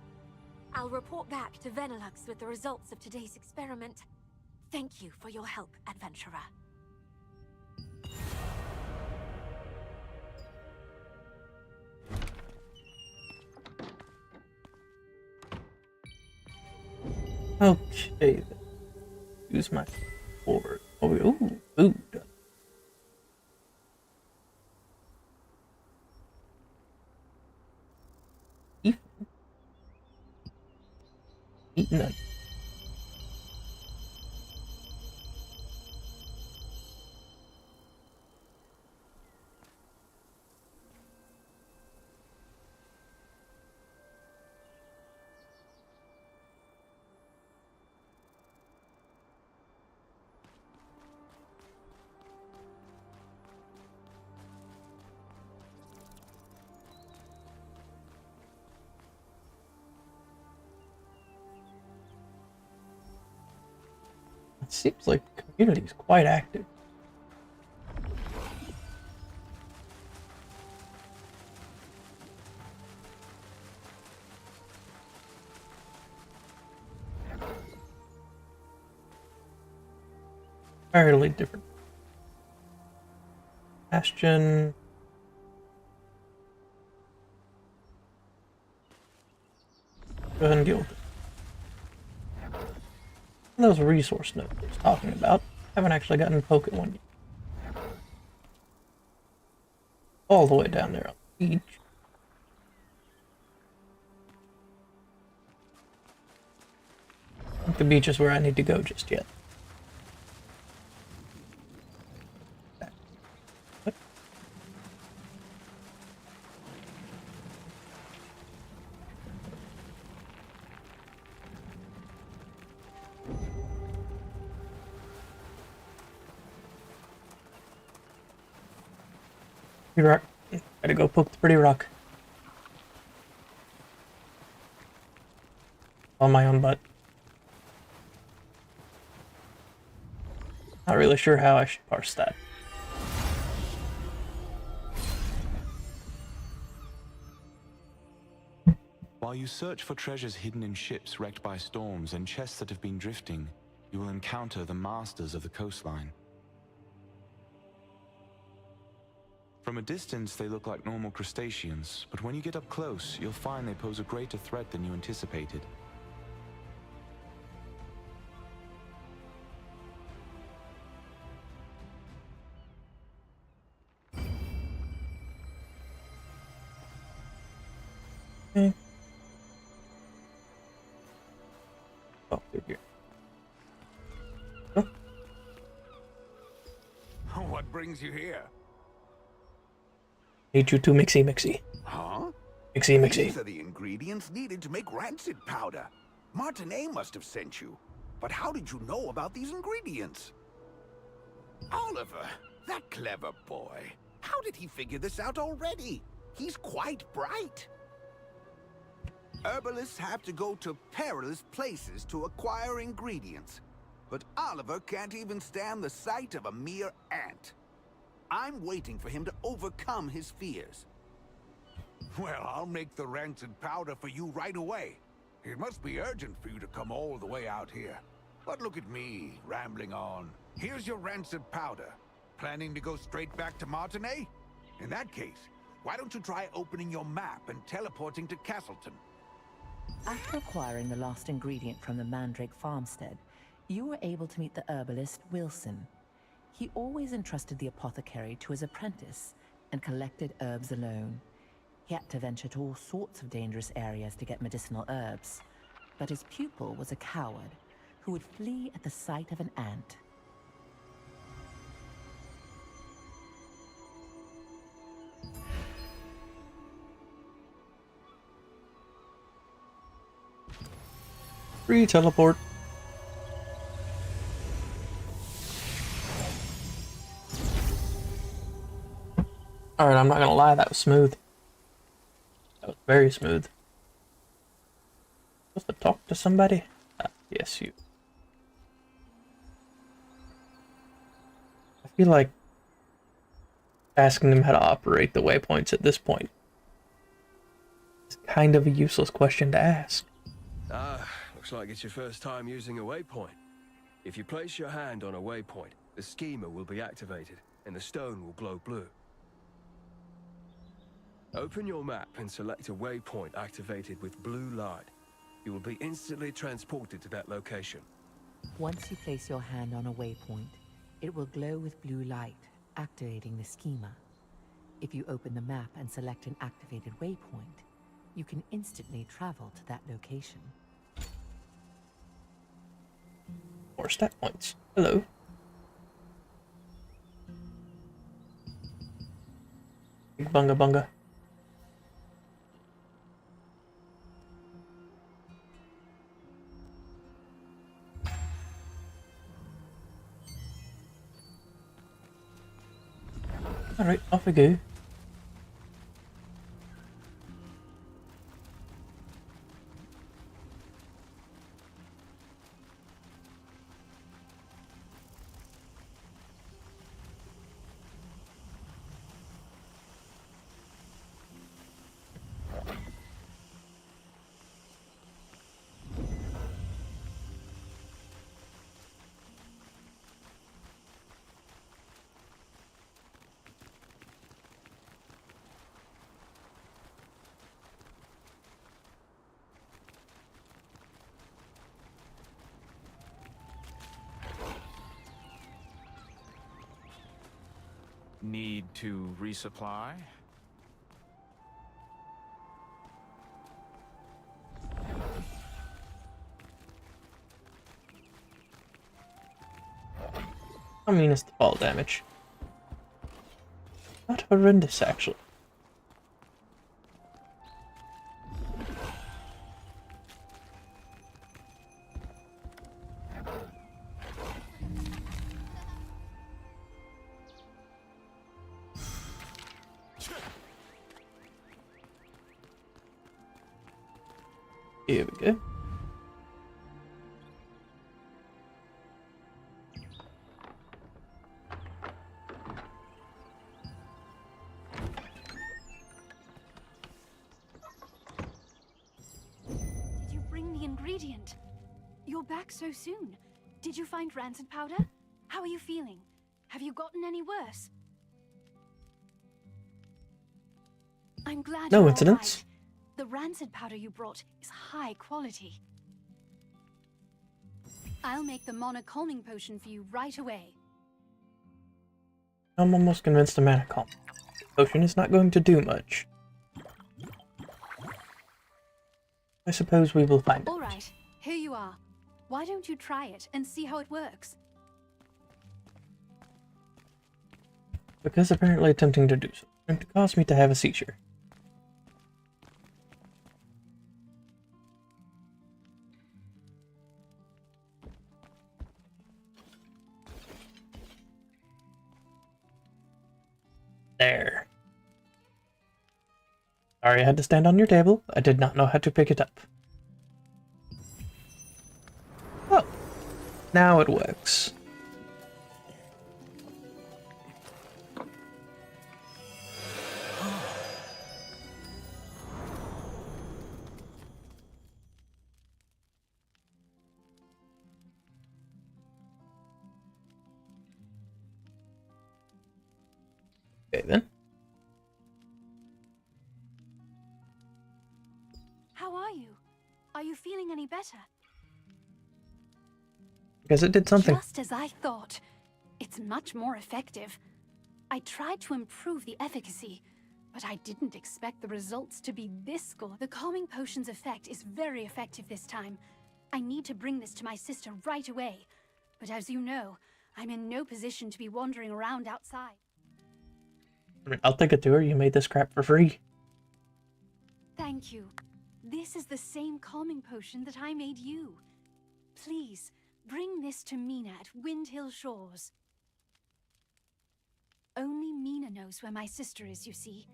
I'll report back to Venelux with the results of today's experiment. Thank you for your help, adventurer. Okay, then. Use my forward. Oh, ooh, food. Eating it. It seems like the community is quite active. Entirely different. Bastion. Go ahead and deal with it. And those resource nodes I was talking about. I haven't actually gotten to poke at one yet. All the way down there on the beach. I don't think the beach is where I need to go just yet. Pretty rock. Gotta go poke the pretty rock. On my own butt. Not really sure how I should parse that. While you search for treasures hidden in ships wrecked by storms and chests that have been drifting, you will encounter the masters of the coastline. From a distance, they look like normal crustaceans, but when you get up close, you'll find they pose a greater threat than you anticipated. Okay. Oh, they're here. Oh. What brings you here? Need you to mixy. Huh? Mixy. These are the ingredients needed to make rancid powder. Martinet must have sent you. But how did you know about these ingredients? Oliver, that clever boy. How did he figure this out already? He's quite bright. Herbalists have to go to perilous places to acquire ingredients. But Oliver can't even stand the sight of a mere ant. I'm waiting for him to overcome his fears. Well, I'll make the rancid powder for you right away. It must be urgent for you to come all the way out here. But look at me, rambling on. Here's your rancid powder. Planning to go straight back to Martinez? In that case, why don't you try opening your map and teleporting to Castleton? After acquiring the lost ingredient from the Mandrake farmstead, you were able to meet the herbalist Wilson. He always entrusted the apothecary to his apprentice and collected herbs alone. He had to venture to all sorts of dangerous areas to get medicinal herbs, but his pupil was a coward who would flee at the sight of an ant. Free teleport. Alright, I'm not gonna lie, that was smooth. That was very smooth. Supposed to talk to somebody? Yes, you. I feel like asking them how to operate the waypoints at this point is kind of a useless question to ask. Looks like it's your first time using a waypoint. If you place your hand on a waypoint, the schema will be activated, and the stone will glow blue. Open your map and select a waypoint activated with blue light. You will be instantly transported to that location. Once you place your hand on a waypoint, it will glow with blue light, activating the schema. If you open the map and select an activated waypoint, you can instantly travel to that location. More stat points. Hello. Big bunga bunga. Alright, off we go. Need to resupply? I mean, it's the fall damage. Not horrendous, actually. Here we go. Did you bring the ingredient? You're back so soon. Did you find rancid powder? How are you feeling? Have you gotten any worse? I'm glad No you're all incidents. right. The rancid powder you brought is high quality. I'll make the mana calming potion for you right away. I'm almost convinced a mana calm potion is not going to do much. I suppose we will find All out. right, here you are. Why don't you try it and see how it works? Because apparently attempting to do so is going to cause me to have a seizure. There. Sorry I had to stand on your table. I did not know how to pick it up. Oh. Now it works. Okay then. How are you? Are you feeling any better? Because it did something. Just as I thought. It's much more effective. I tried to improve the efficacy, but I didn't expect the results to be this good. The calming potion's effect is very effective this time. I need to bring this to my sister right away. But as you know, I'm in no position to be wandering around outside. I mean, I'll take it to her. You made this crap for free. Thank you. This is the same calming potion that I made you. Please, bring this to Mina at Windhill Shores. Only Mina knows where my sister is, you see.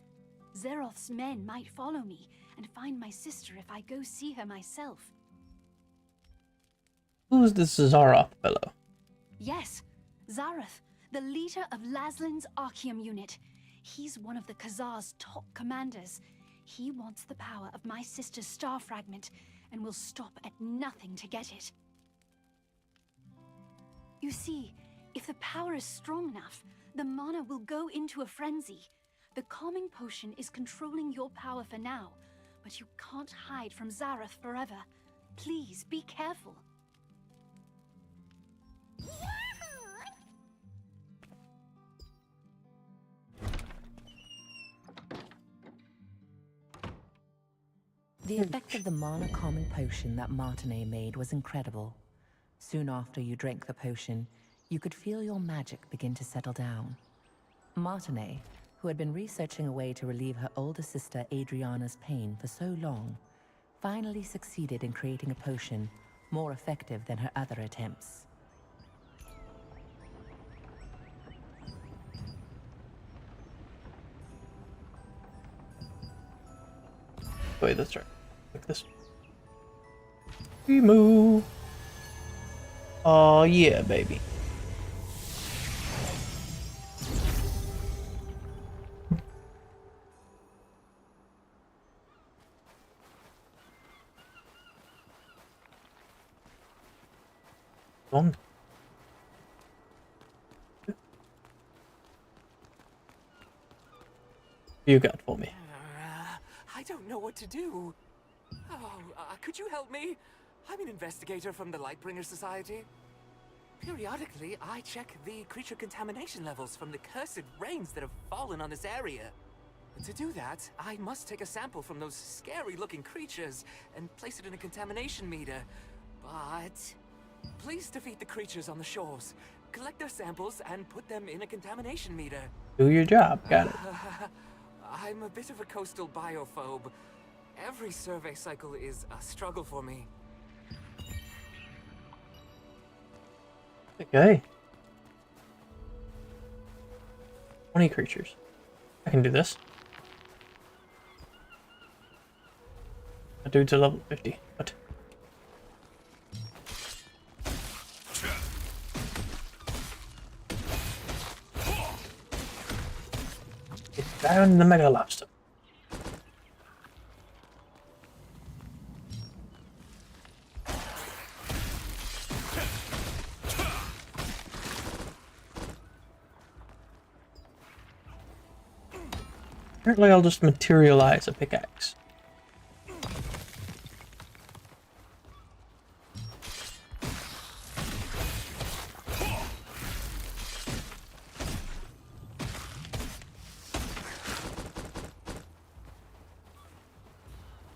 Zeroth's men might follow me and find my sister if I go see her myself. Who's this Zaroth fellow? Yes, Zarath, the leader of Laslin's Archeum unit. He's one of the Khazar's top commanders. He wants the power of my sister's star fragment and will stop at nothing to get it. You see, if the power is strong enough, the mana will go into a frenzy. The calming potion is controlling your power for now, but you can't hide from Zarath forever. Please be careful. The effect of the mana calming potion that Martinet made was incredible. Soon after you drank the potion, you could feel your magic begin to settle down. Martinet, who had been researching a way to relieve her older sister Adriana's pain for so long, finally succeeded in creating a potion more effective than her other attempts. Wait, that's right. Like this. Moo. Oh yeah, baby. On. You got for me. I don't know what to do. Oh, could you help me? I'm an investigator from the Lightbringer Society. Periodically, I check the creature contamination levels from the cursed rains that have fallen on this area. To do that, I must take a sample from those scary-looking creatures and place it in a contamination meter. But please defeat the creatures on the shores, collect their samples, and put them in a contamination meter. Do your job. Got it. I'm a bit of a coastal biophobe. Every survey cycle is a struggle for me. Okay. 20 creatures. I can do this. That dude's a level 50. What? Get down the mega lobster. Apparently I'll just materialize a pickaxe.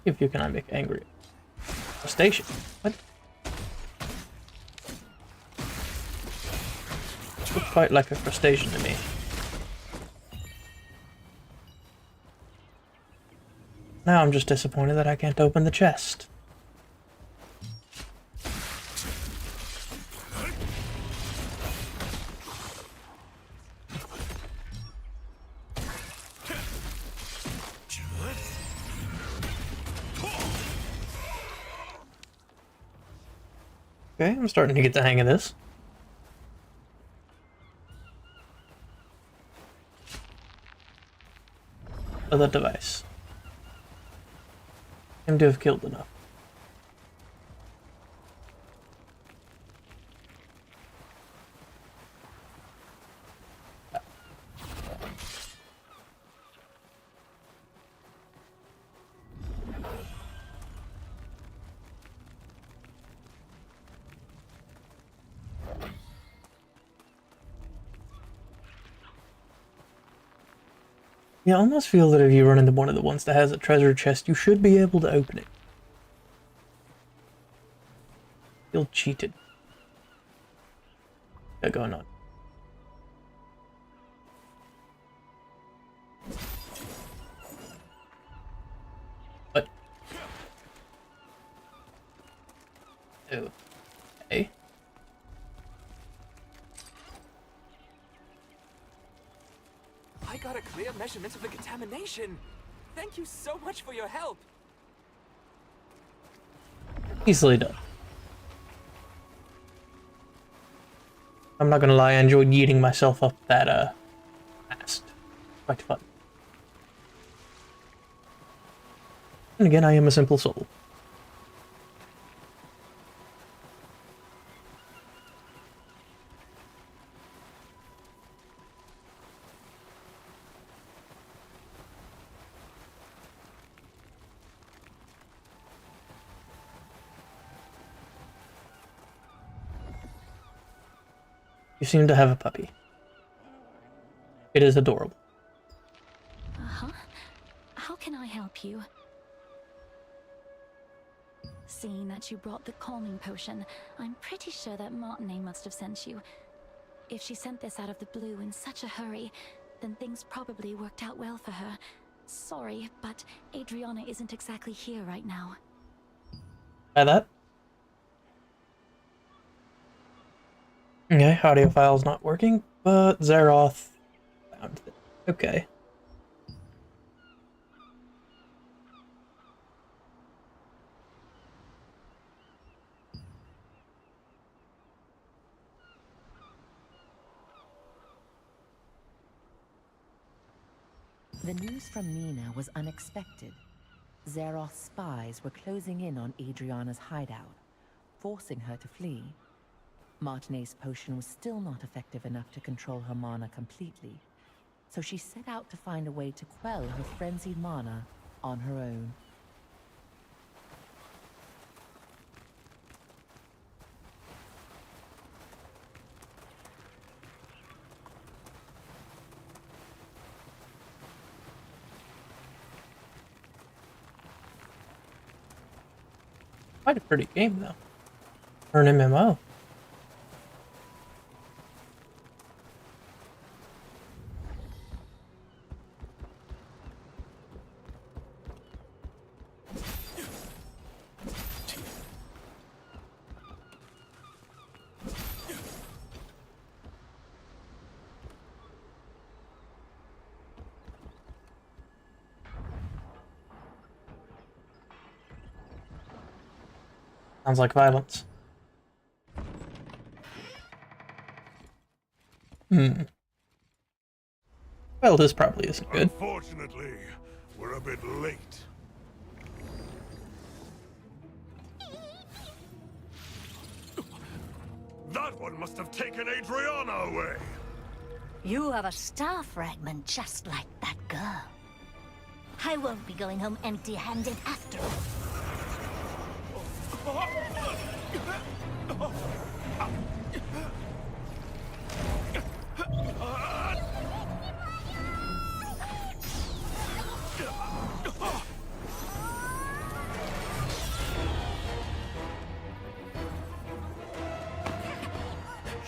If you can, I make angry. A station. What? Looks quite like a crustacean to me. Now I'm just disappointed that I can't open the chest. Okay, I'm starting to get the hang of this. Other device. Him to have killed enough. Yeah, I almost feel that if you run into one of the ones that has a treasure chest, you should be able to open it. Feel cheated. What's going on? What? Okay. I got a clear measurement of the contamination. Thank you so much for your help. Easily done. I'm not gonna lie, I enjoyed yeeting myself up that fast. Quite fun. And again, I am a simple soul. You seem to have a puppy. It is adorable. Uh-huh. How can I help you? Seeing that you brought the calming potion, I'm pretty sure that Martinet must have sent you. If she sent this out of the blue in such a hurry, then things probably worked out well for her. Sorry, but Adriana isn't exactly here right now. Try that. Okay, audio file's not working, but Zeroth found it. Okay. The news from Nina was unexpected. Zeroth's spies were closing in on Adriana's hideout, forcing her to flee. Martinet's potion was still not effective enough to control her mana completely, so she set out to find a way to quell her frenzied mana on her own. Quite a pretty game, though. Or an MMO. Sounds like violence. Well, this probably isn't good. Unfortunately, we're a bit late. That one must have taken Adriana away. You have a star fragment just like that girl. I won't be going home empty-handed after all.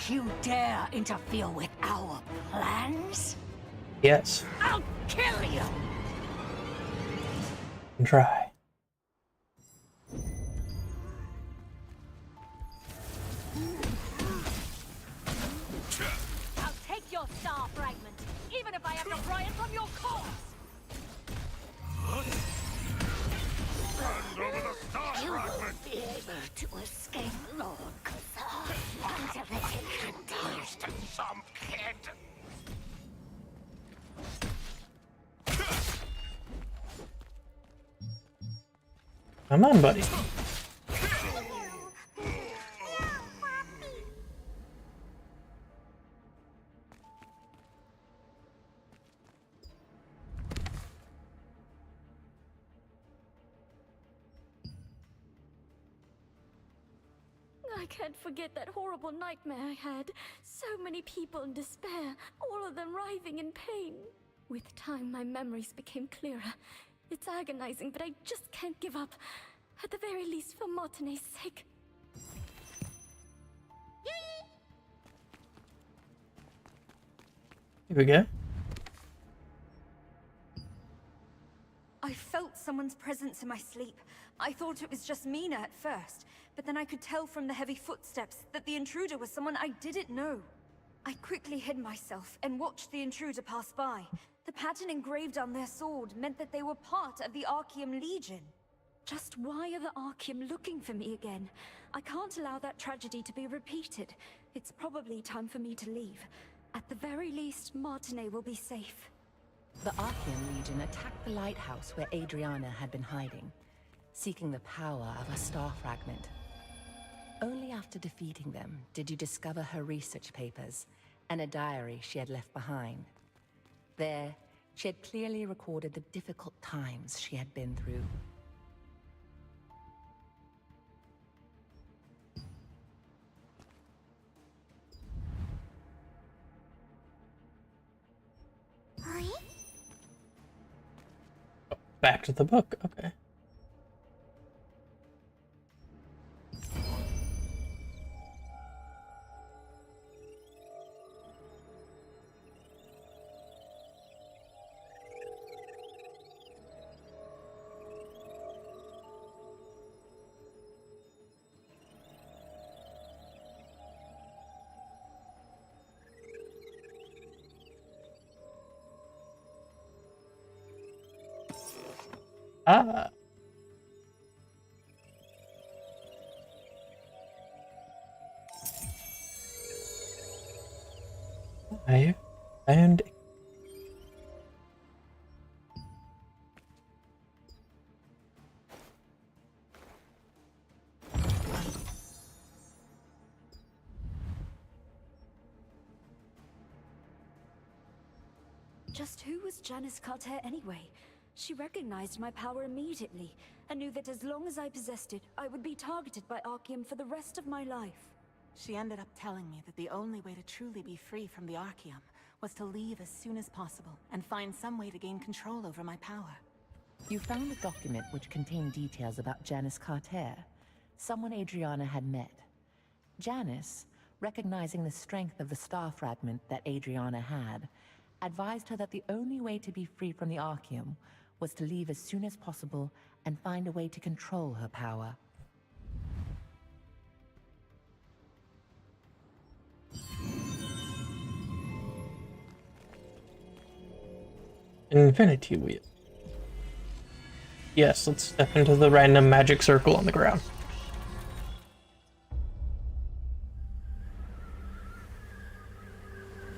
You dare interfere with our plans? Yes. I'll kill you! Try. I'll take your star fragment, even if I have to pry it from your corpse! Hand over the star You fragment! won't be able to escape, Lord Kazar, until it is reduced to some kid. Come on, buddy. I can't forget that horrible nightmare I had. So many people in despair, all of them writhing in pain. With time, my memories became clearer. It's agonizing, but I just can't give up. At the very least, for Martine's sake. Here we go. I felt someone's presence in my sleep. I thought it was just Mina at first, but then I could tell from the heavy footsteps that the intruder was someone I didn't know. I quickly hid myself and watched the intruder pass by. The pattern engraved on their sword meant that they were part of the Archeum Legion. Just why are the Archeum looking for me again? I can't allow that tragedy to be repeated. It's probably time for me to leave. At the very least, Martine will be safe. The Archeum Legion attacked the lighthouse where Adriana had been hiding, seeking the power of a star fragment. Only after defeating them did you discover her research papers and a diary she had left behind. There, she had clearly recorded the difficult times she had been through. Back to the book, okay. Ah. I found Just who was Janice Carter anyway? She recognized my power immediately, and knew that as long as I possessed it, I would be targeted by Archeum for the rest of my life. She ended up telling me that the only way to truly be free from the Archeum was to leave as soon as possible and find some way to gain control over my power. You found a document which contained details about Janice Carter, someone Adriana had met. Janice, recognizing the strength of the star fragment that Adriana had, advised her that the only way to be free from the Archeum was to leave as soon as possible and find a way to control her power. Infinity Wheel. Yes, let's step into the random magic circle on the ground.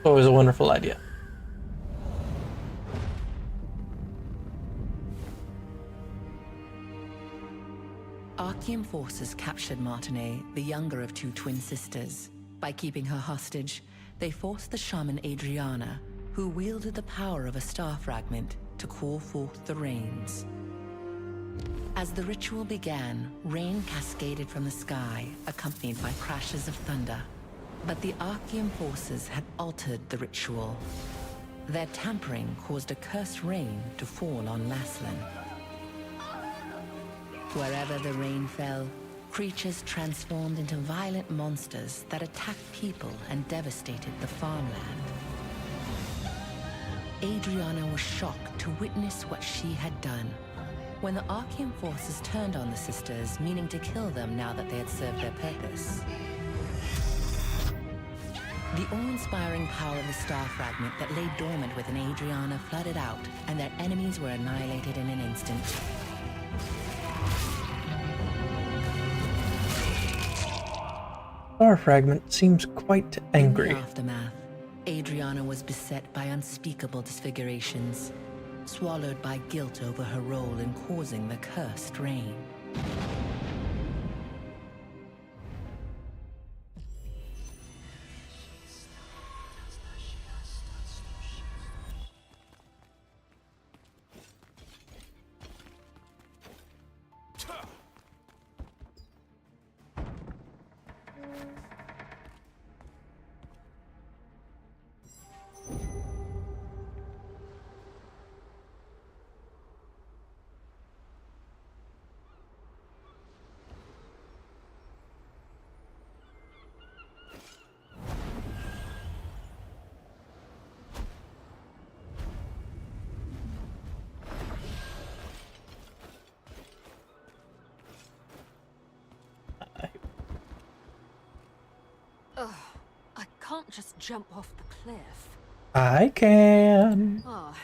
Always a wonderful idea. Archeum forces captured Martine, the younger of two twin sisters. By keeping her hostage, they forced the shaman Adriana, who wielded the power of a star fragment, to call forth the rains. As the ritual began, rain cascaded from the sky, accompanied by crashes of thunder. But the Archeum forces had altered the ritual. Their tampering caused a cursed rain to fall on Laslan. Wherever the rain fell, creatures transformed into violent monsters that attacked people and devastated the farmland. Adriana was shocked to witness what she had done. When the Archeum forces turned on the sisters, meaning to kill them now that they had served their purpose. The awe-inspiring power of the star fragment that lay dormant within Adriana flooded out, and their enemies were annihilated in an instant. Star fragment seems quite angry. In the aftermath, Adriana was beset by unspeakable disfigurations, swallowed by guilt over her role in causing the cursed rain. Ugh, I can't just jump off the cliff. I can. Ah,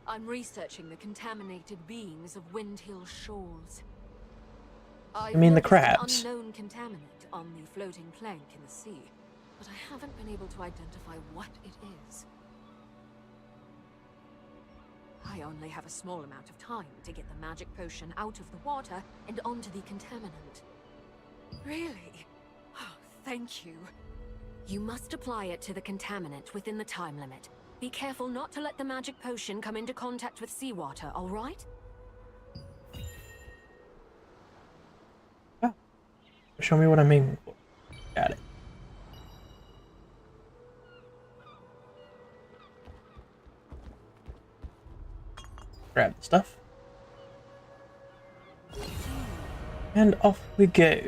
I'm researching the contaminated beings of Windhill Shores. I mean the crabs. An unknown contaminant on the floating plank in the sea, but I haven't been able to identify what it is. I only have a small amount of time to get the magic potion out of the water and onto the contaminant. Really? Oh, thank you. You must apply it to the contaminant within the time limit. Be careful not to let the magic potion come into contact with seawater, all right? Show me what I'm aiming for. Got it. Grab the stuff. And off we go.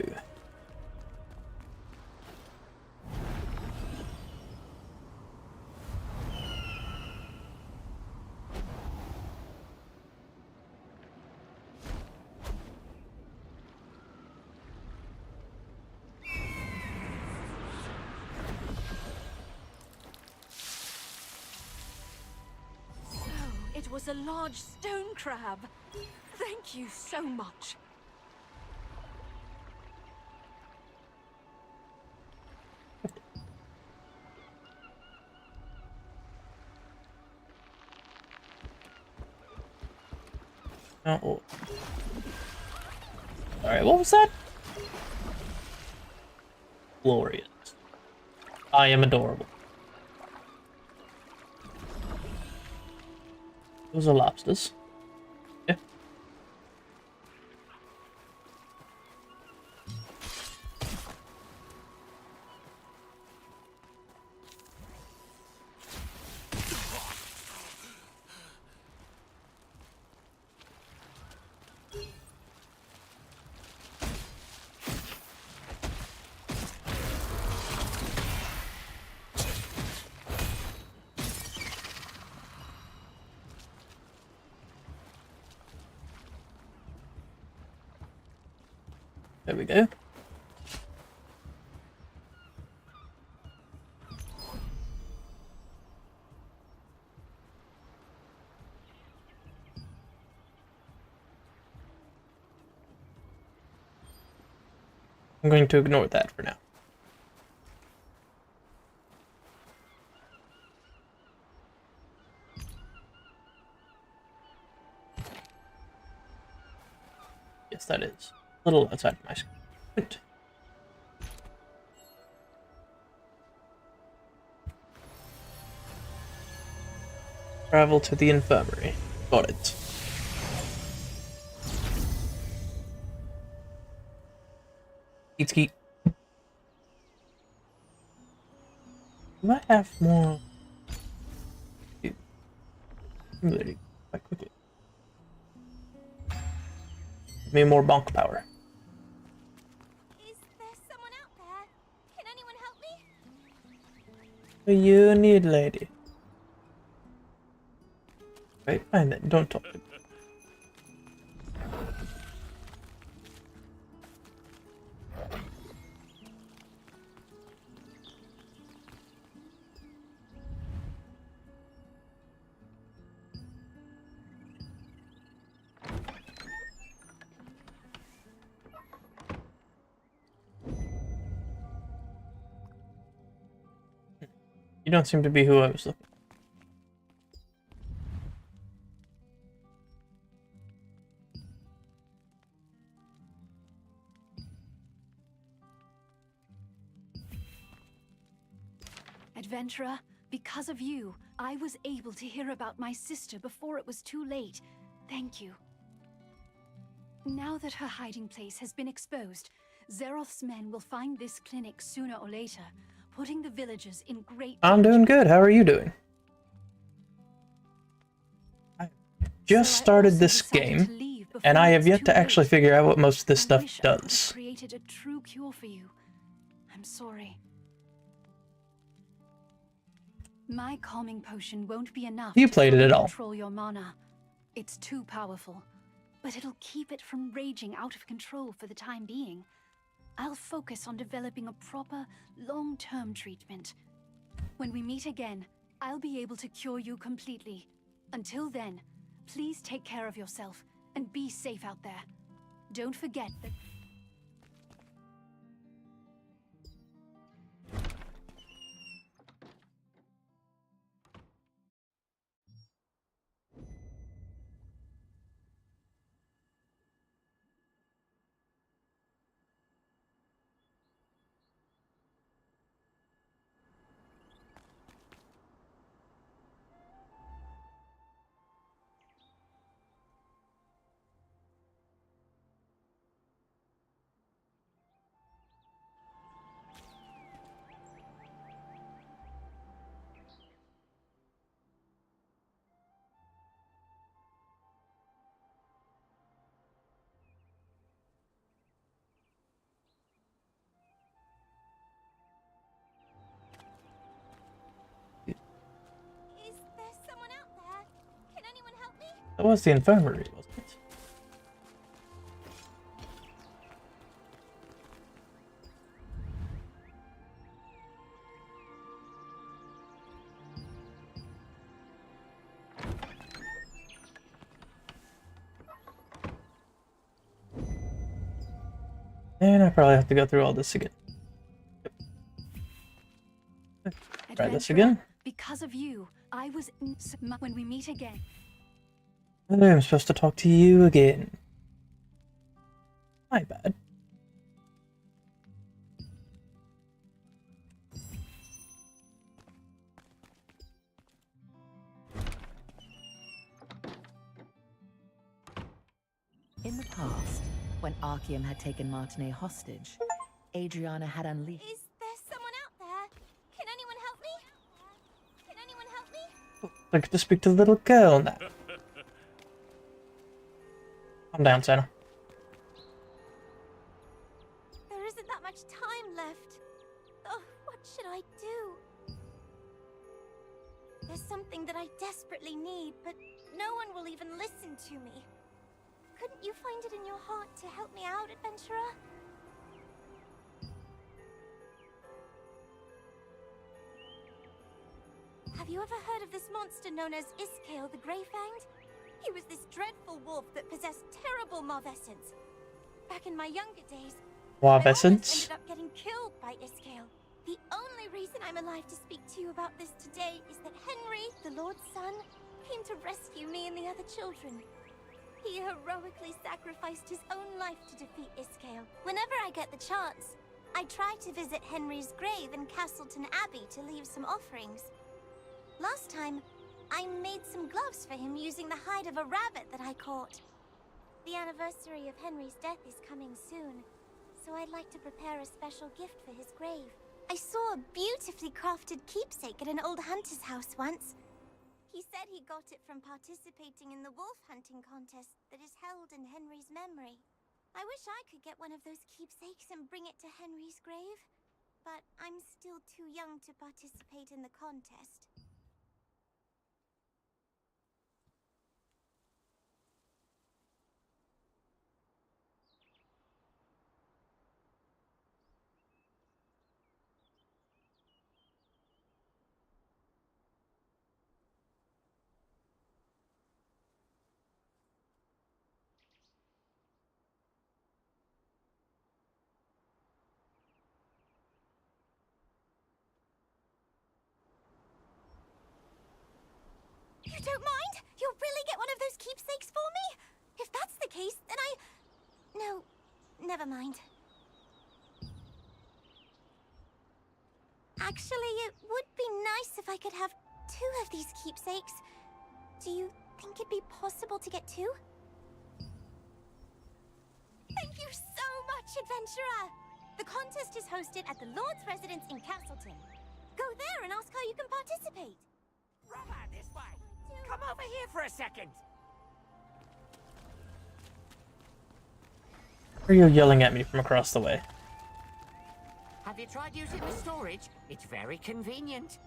It was a large stone crab. Thank you so much. Oh. Alright, what was that? Glorious. I am adorable. Those are lobsters. Yeah. There we go. I'm going to ignore that for now. Yes, that is a little outside of my script. Travel to the infirmary. Got it. Eat skeet. Do I have more? Accumulating quite quickly. Give me more bonk power. Is there someone out there? Can anyone help me? What do you need, lady? Right, fine then. Don't talk to me. You don't seem to be who I was looking for. Adventurer, because of you, I was able to hear about my sister before it was too late. Thank you. Now that her hiding place has been exposed, Zeroth's men will find this clinic sooner or later, putting the villagers in great I'm doing good. How are you doing? I just started this game, and I have yet to actually figure out what most of this stuff does. Created a true cure for you. I'm sorry. My calming potion won't be enough You played it to at all. control your mana. It's too powerful, but it'll keep it from raging out of control for the time being. I'll focus on developing a proper, long-term treatment. When we meet again, I'll be able to cure you completely. Until then, please take care of yourself and be safe out there. Don't forget that... Is there someone out there? Can anyone help me? That was the infirmary, wasn't it? And I probably have to go through all this again. Try this again. Because of you, I was in... When we meet again... Oh, I'm supposed to talk to you again. My bad. In the past, when Archeum had taken Martinet hostage, Adriana had unleashed... Is there someone out there? Can anyone help me? Can anyone help me? I get to speak to the little girl now. Calm down, Santa. There isn't that much time left. Oh, what should I do? There's something that I desperately need, but no one will even listen to me. Couldn't you find it in your heart to help me out, adventurer? Have you ever heard of this monster known as Iskale the Greyfanged? He was this dreadful wolf that possessed terrible Marvessence. Back in my younger days, Marvessence? I ended up getting killed by Iskale. The only reason I'm alive to speak to you about this today is that Henry, the Lord's son, came to rescue me and the other children. He heroically sacrificed his own life to defeat Iskale. Whenever I get the chance, I try to visit Henry's grave in Castleton Abbey to leave some offerings. Last time, I made some gloves for him using the hide of a rabbit that I caught. The anniversary of Henry's death is coming soon, so I'd like to prepare a special gift for his grave. I saw a beautifully crafted keepsake at an old hunter's house once. He said he got it from participating in the wolf hunting contest that is held in Henry's memory. I wish I could get one of those keepsakes and bring it to Henry's grave, but I'm still too young to participate in the contest. You don't mind? You'll really get one of those keepsakes for me? If that's the case, then No, never mind. Actually, it would be nice if I could have 2 of these keepsakes. Do you think it'd be possible to get 2? Thank you so much, adventurer! The contest is hosted at the Lord's residence in Castleton. Go there and ask how you can participate. Rubber, this way! Come over here for a second! Or are you yelling at me from across the way? Have you tried using the storage? It's very convenient.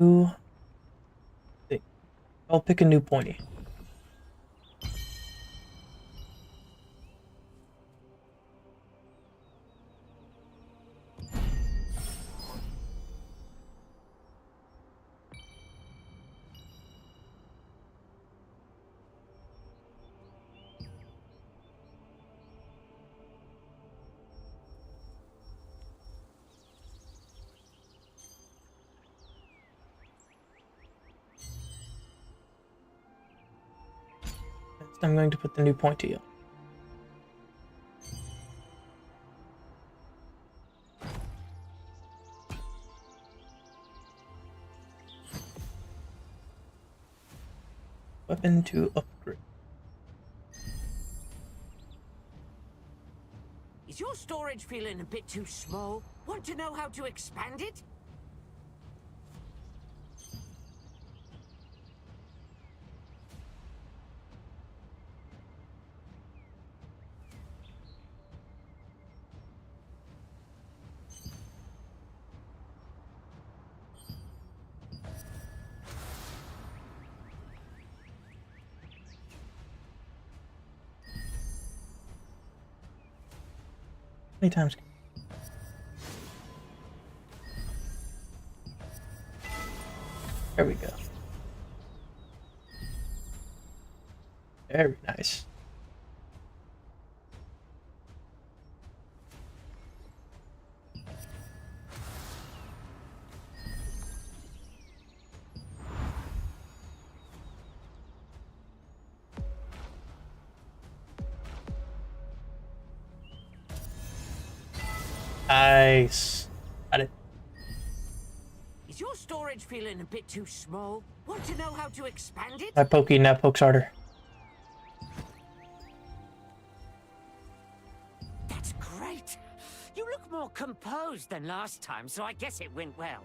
Ooh. I'll pick a new pointy. I'm going to put the new pointy on. Weapon to upgrade. Is your storage feeling a bit too small? Want to know how to expand it? How many times? There we go. Very nice. Nice. Got it. Is your storage feeling a bit too small? Want to know how to expand it? My pokey now pokes harder. That's great. You look more composed than last time, so I guess it went well.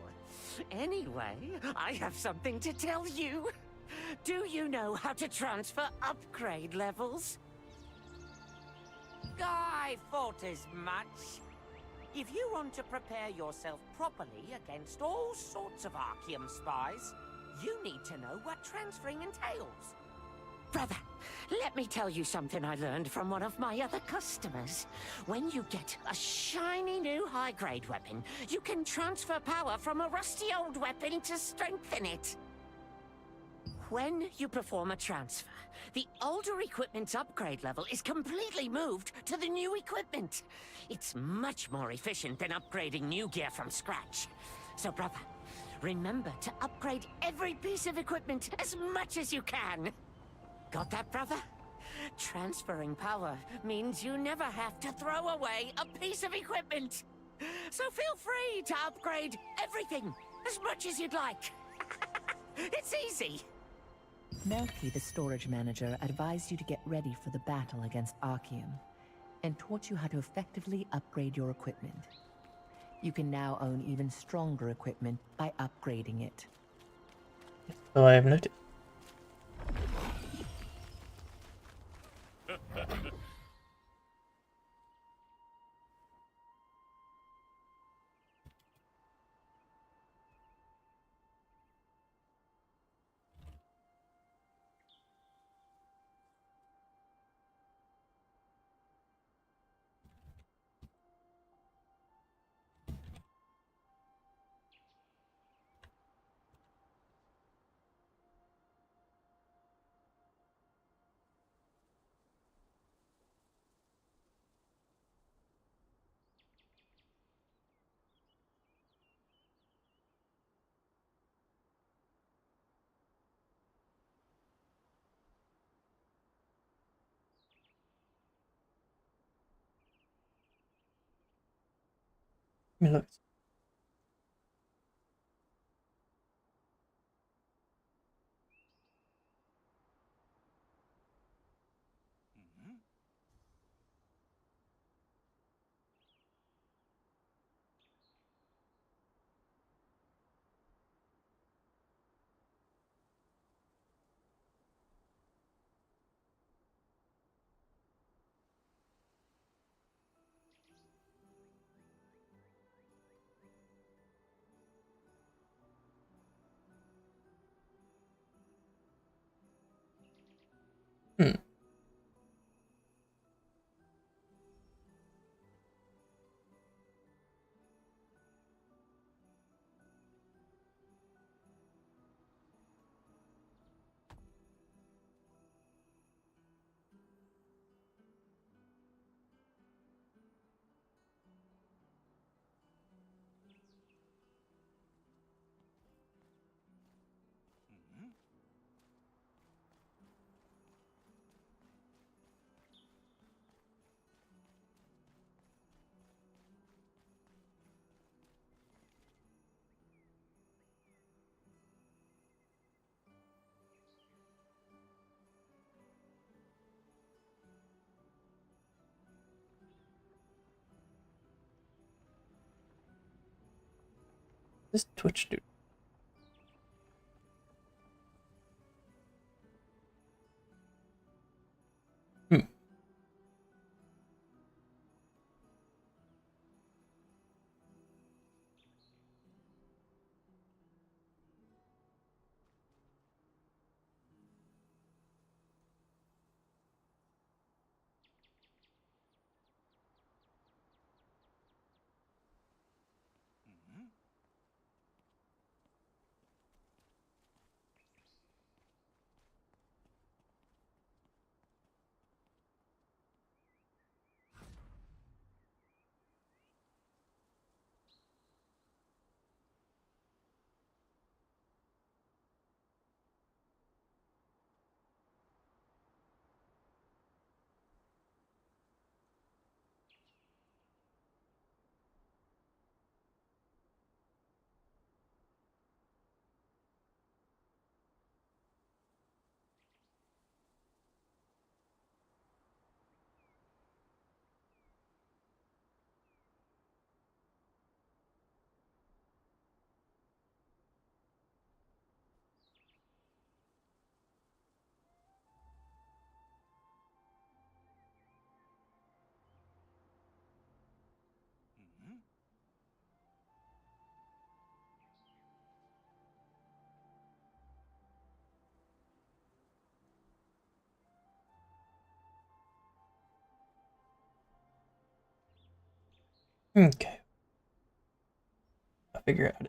Anyway, I have something to tell you. Do you know how to transfer upgrade levels? I thought as much. If you want to prepare yourself properly against all sorts of Archeum spies, you need to know what transferring entails. Brother, let me tell you something I learned from one of my other customers. When you get a shiny new high-grade weapon, you can transfer power from a rusty old weapon to strengthen it. When you perform a transfer, the older equipment's upgrade level is completely moved to the new equipment. It's much more efficient than upgrading new gear from scratch. So, brother, remember to upgrade every piece of equipment as much as you can. Got that, brother? Transferring power means you never have to throw away a piece of equipment. So feel free to upgrade everything as much as you'd like. It's easy. Melky, the storage manager, advised you to get ready for the battle against Archeum, and taught you how to effectively upgrade your equipment. You can now own even stronger equipment by upgrading it. So I have noted. Let me look. Hmm. This Twitch dude. Okay. I'll figure out